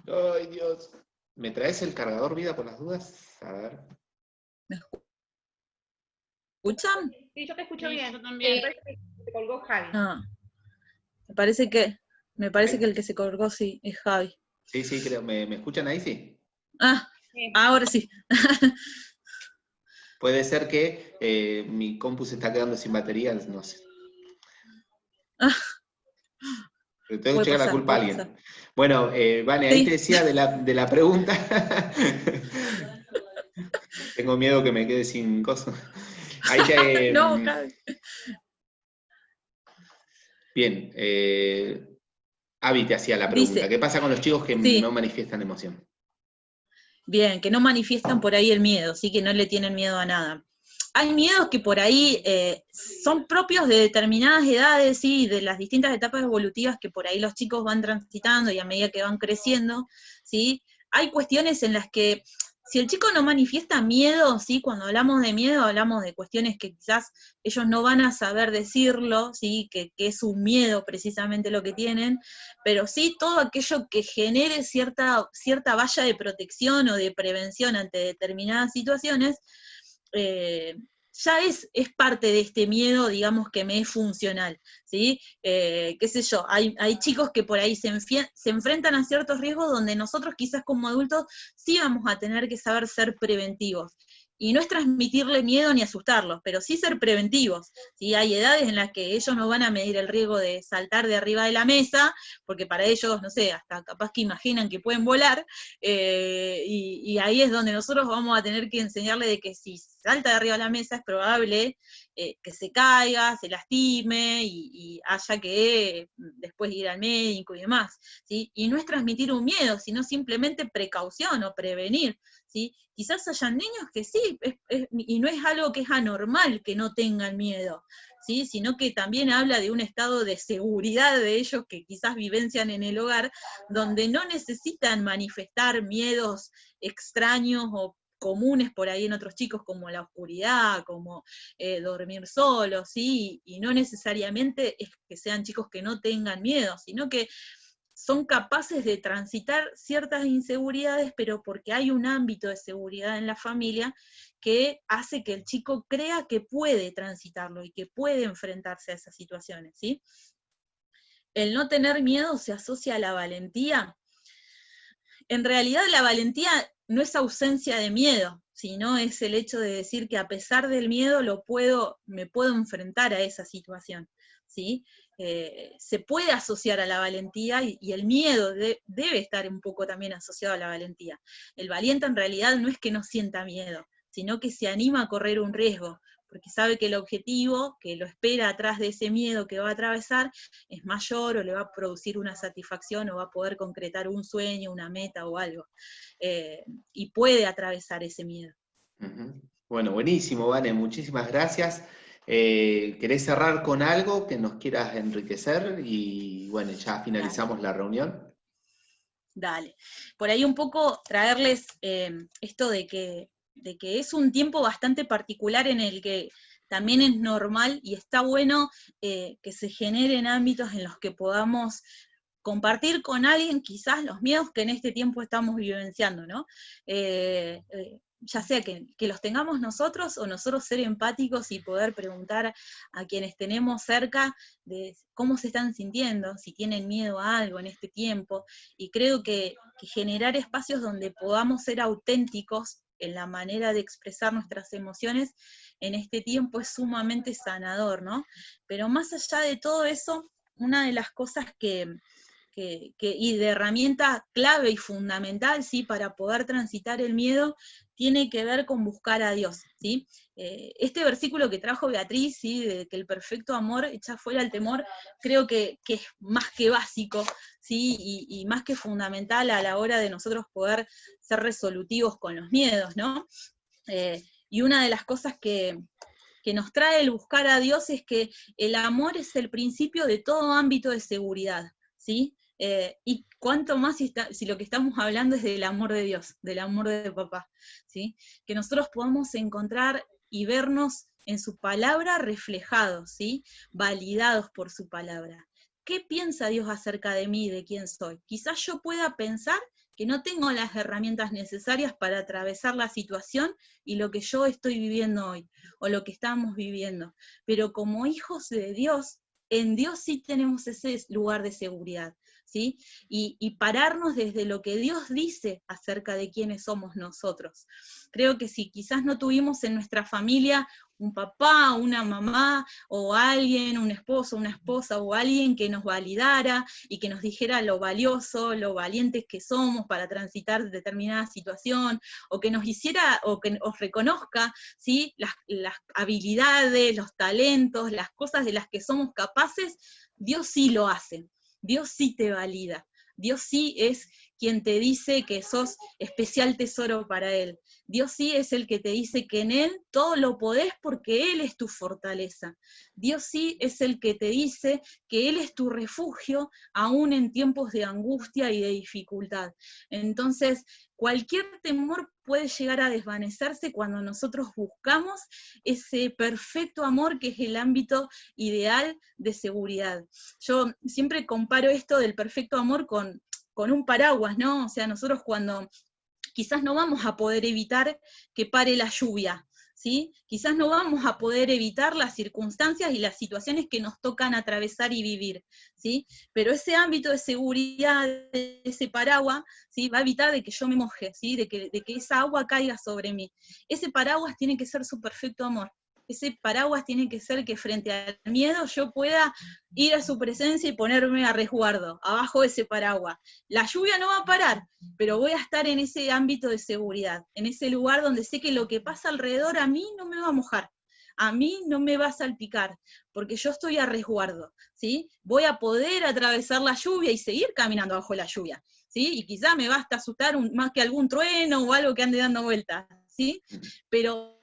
Ay, Dios. ¿Me traes el cargador, vida, por las dudas? A ver.
¿Me escuchan?
Sí, yo te escucho
Sí,
bien.
yo también.
Me parece que se colgó Javi.
Ah, me parece que el que se colgó sí, es Javi.
Sí, sí, creo. ¿Me escuchan ahí? Sí.
Ah, ahora sí.
Puede ser que mi compu se está quedando sin batería, no sé. Pero tengo que echar la culpa a alguien. Bueno, Vane, ahí te decía de la pregunta. Tengo miedo que me quede sin cosas.
No, Javi.
Bien, Avi te hacía la pregunta.
Dice,
¿qué pasa con los chicos que
sí.
no manifiestan emoción?
Bien, que no manifiestan por ahí el miedo, sí, que no le tienen miedo a nada. Hay miedos que por ahí son propios de determinadas edades, sí, de las distintas etapas evolutivas que por ahí los chicos van transitando y a medida que van creciendo, sí. Hay cuestiones en las que si el chico no manifiesta miedo, sí, cuando hablamos de miedo hablamos de cuestiones que quizás ellos no van a saber decirlo, sí, que es un miedo precisamente lo que tienen, pero sí todo aquello que genere cierta valla de protección o de prevención ante determinadas situaciones, ya es parte de este miedo, digamos, que me es funcional, ¿sí? Qué sé yo, hay chicos que por ahí se enfrentan a ciertos riesgos donde nosotros quizás como adultos sí vamos a tener que saber ser preventivos. Y no es transmitirle miedo ni asustarlos, pero sí ser preventivos, ¿sí? Hay edades en las que ellos no van a medir el riesgo de saltar de arriba de la mesa, porque para ellos, no sé, hasta capaz que imaginan que pueden volar, y ahí es donde nosotros vamos a tener que enseñarle de que si salta de arriba de la mesa es probable que se caiga, se lastime, y haya que después ir al médico y demás, ¿sí? Y no es transmitir un miedo, sino simplemente precaución o prevenir, ¿sí? Quizás hayan niños que sí, y no es algo que es anormal que no tengan miedo, ¿sí? Sino que también habla de un estado de seguridad de ellos que quizás vivencian en el hogar, donde no necesitan manifestar miedos extraños o comunes por ahí en otros chicos, como la oscuridad, como dormir solos, ¿sí? Y no necesariamente es que sean chicos que no tengan miedo, sino que son capaces de transitar ciertas inseguridades, pero porque hay un ámbito de seguridad en la familia que hace que el chico crea que puede transitarlo y que puede enfrentarse a esas situaciones, ¿sí? El no tener miedo se asocia a la valentía. En realidad la valentía no es ausencia de miedo, sino es el hecho de decir que a pesar del miedo me puedo enfrentar a esa situación, ¿sí? Se puede asociar a la valentía y el miedo debe estar un poco también asociado a la valentía. El valiente en realidad no es que no sienta miedo, sino que se anima a correr un riesgo, porque sabe que el objetivo que lo espera atrás de ese miedo que va a atravesar es mayor o le va a producir una satisfacción o va a poder concretar un sueño, una meta o algo. Y puede atravesar ese miedo.
Bueno, buenísimo, Vane, muchísimas gracias. ¿Querés cerrar con algo que nos quieras enriquecer? Y bueno, ya finalizamos la reunión.
Dale. Por ahí un poco traerles esto de que es un tiempo bastante particular en el que también es normal y está bueno que se generen ámbitos en los que podamos compartir con alguien quizás los miedos que en este tiempo estamos vivenciando, ¿no? Ya sea que los tengamos nosotros o nosotros ser empáticos y poder preguntar a quienes tenemos cerca de cómo se están sintiendo, si tienen miedo a algo en este tiempo, y creo que generar espacios donde podamos ser auténticos en la manera de expresar nuestras emociones en este tiempo es sumamente sanador, ¿no? Pero más allá de todo eso, una de las cosas y de herramienta clave y fundamental, ¿sí?, para poder transitar el miedo, tiene que ver con buscar a Dios, ¿sí? Este versículo que trajo Beatriz, ¿sí?, de que el perfecto amor echa fuera el temor, creo que es más que básico, ¿sí?, y más que fundamental a la hora de nosotros poder ser resolutivos con los miedos, ¿no? Y una de las cosas que nos trae el buscar a Dios es que el amor es el principio de todo ámbito de seguridad, ¿sí? Y cuánto más si lo que estamos hablando es del amor de Dios, del amor de papá, ¿sí? Que nosotros podamos encontrar y vernos en su palabra reflejados, ¿sí? Validados por su palabra. ¿Qué piensa Dios acerca de mí y de quién soy? Quizás yo pueda pensar que no tengo las herramientas necesarias para atravesar la situación y lo que yo estoy viviendo hoy, o lo que estamos viviendo, pero como hijos de Dios, en Dios sí tenemos ese lugar de seguridad, ¿sí? Y pararnos desde lo que Dios dice acerca de quiénes somos nosotros. Creo que si quizás no tuvimos en nuestra familia un papá, una mamá, o alguien, un esposo, una esposa, o alguien que nos validara y que nos dijera lo valioso, lo valientes que somos para transitar determinada situación, o que nos hiciera, o que os reconozca, ¿sí?, las habilidades, los talentos, las cosas de las que somos capaces, Dios sí lo hace. Dios sí te valida, Dios sí es quien te dice que sos especial tesoro para Él, Dios sí es el que te dice que en Él todo lo podés porque Él es tu fortaleza, Dios sí es el que te dice que Él es tu refugio aún en tiempos de angustia y de dificultad. Entonces, cualquier temor puede llegar a desvanecerse cuando nosotros buscamos ese perfecto amor que es el ámbito ideal de seguridad. Yo siempre comparo esto del perfecto amor con un paraguas, ¿no? O sea, nosotros cuando quizás no vamos a poder evitar que pare la lluvia, ¿sí? Quizás no vamos a poder evitar las circunstancias y las situaciones que nos tocan atravesar y vivir, ¿sí? Pero ese ámbito de seguridad, ese paraguas, ¿sí?, va a evitar de que yo me moje, ¿sí?, de que esa agua caiga sobre mí. Ese paraguas tiene que ser su perfecto amor. Ese paraguas tiene que ser que frente al miedo yo pueda ir a su presencia y ponerme a resguardo, abajo de ese paraguas. La lluvia no va a parar, pero voy a estar en ese ámbito de seguridad, en ese lugar donde sé que lo que pasa alrededor a mí no me va a mojar, a mí no me va a salpicar, porque yo estoy a resguardo, ¿sí? Voy a poder atravesar la lluvia y seguir caminando bajo la lluvia, ¿sí? Y quizá me va hasta asustar más que algún trueno o algo que ande dando vueltas, ¿sí? Pero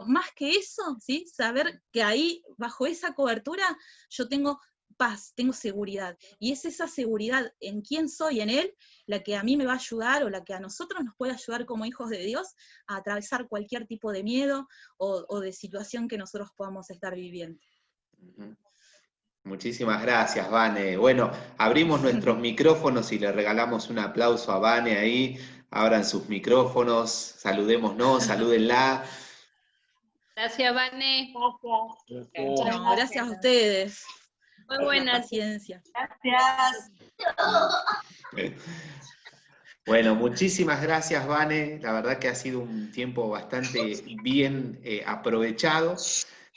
más que eso, ¿sí?, saber que ahí, bajo esa cobertura, yo tengo paz, tengo seguridad, y es esa seguridad en quién soy en Él, la que a mí me va a ayudar, o la que a nosotros nos puede ayudar como hijos de Dios, a atravesar cualquier tipo de miedo, o de situación que nosotros podamos estar viviendo.
Muchísimas gracias, Vane. Bueno, abrimos nuestros micrófonos y le regalamos un aplauso a Vane ahí. Abran sus micrófonos, saludémonos, salúdenla.
Gracias, Vane.
Gracias.
No, gracias a ustedes.
Muy buenas.
Paciencia.
Gracias.
Bueno, muchísimas gracias, Vane. La verdad que ha sido un tiempo bastante bien aprovechado.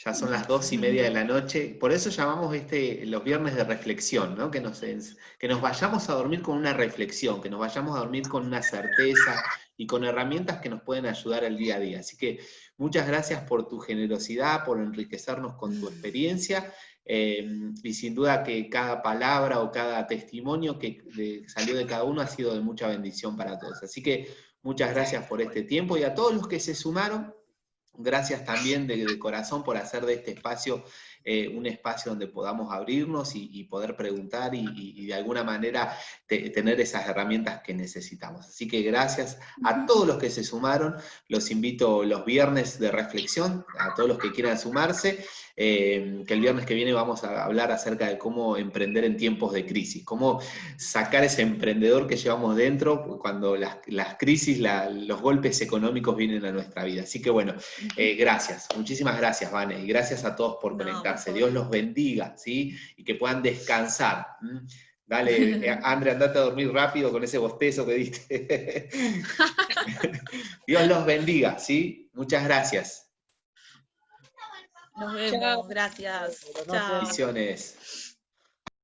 Ya son las 2:30 de la noche. Por eso llamamos los viernes de reflexión, ¿no? Que nos vayamos a dormir con una reflexión, que nos vayamos a dormir con una certeza y con herramientas que nos pueden ayudar al día a día. Así que muchas gracias por tu generosidad, por enriquecernos con tu experiencia. Y sin duda que cada palabra o cada testimonio que salió de cada uno ha sido de mucha bendición para todos. Así que muchas gracias por este tiempo, y a todos los que se sumaron, gracias también de corazón por hacer de este espacio un espacio donde podamos abrirnos y poder preguntar y de alguna manera tener esas herramientas que necesitamos. Así que gracias a todos los que se sumaron, los invito los viernes de reflexión, a todos los que quieran sumarse, que el viernes que viene vamos a hablar acerca de cómo emprender en tiempos de crisis, cómo sacar ese emprendedor que llevamos dentro cuando las crisis, los golpes económicos vienen a nuestra vida. Así que bueno, gracias, muchísimas gracias, Vane, y gracias a todos por conectarse. Dios los bendiga, ¿sí? Y que puedan descansar. Dale, Andrea, andate a dormir rápido con ese bostezo que diste. Dios los bendiga, ¿sí? Muchas gracias.
Nos vemos, gracias.
Chao.
Bendiciones.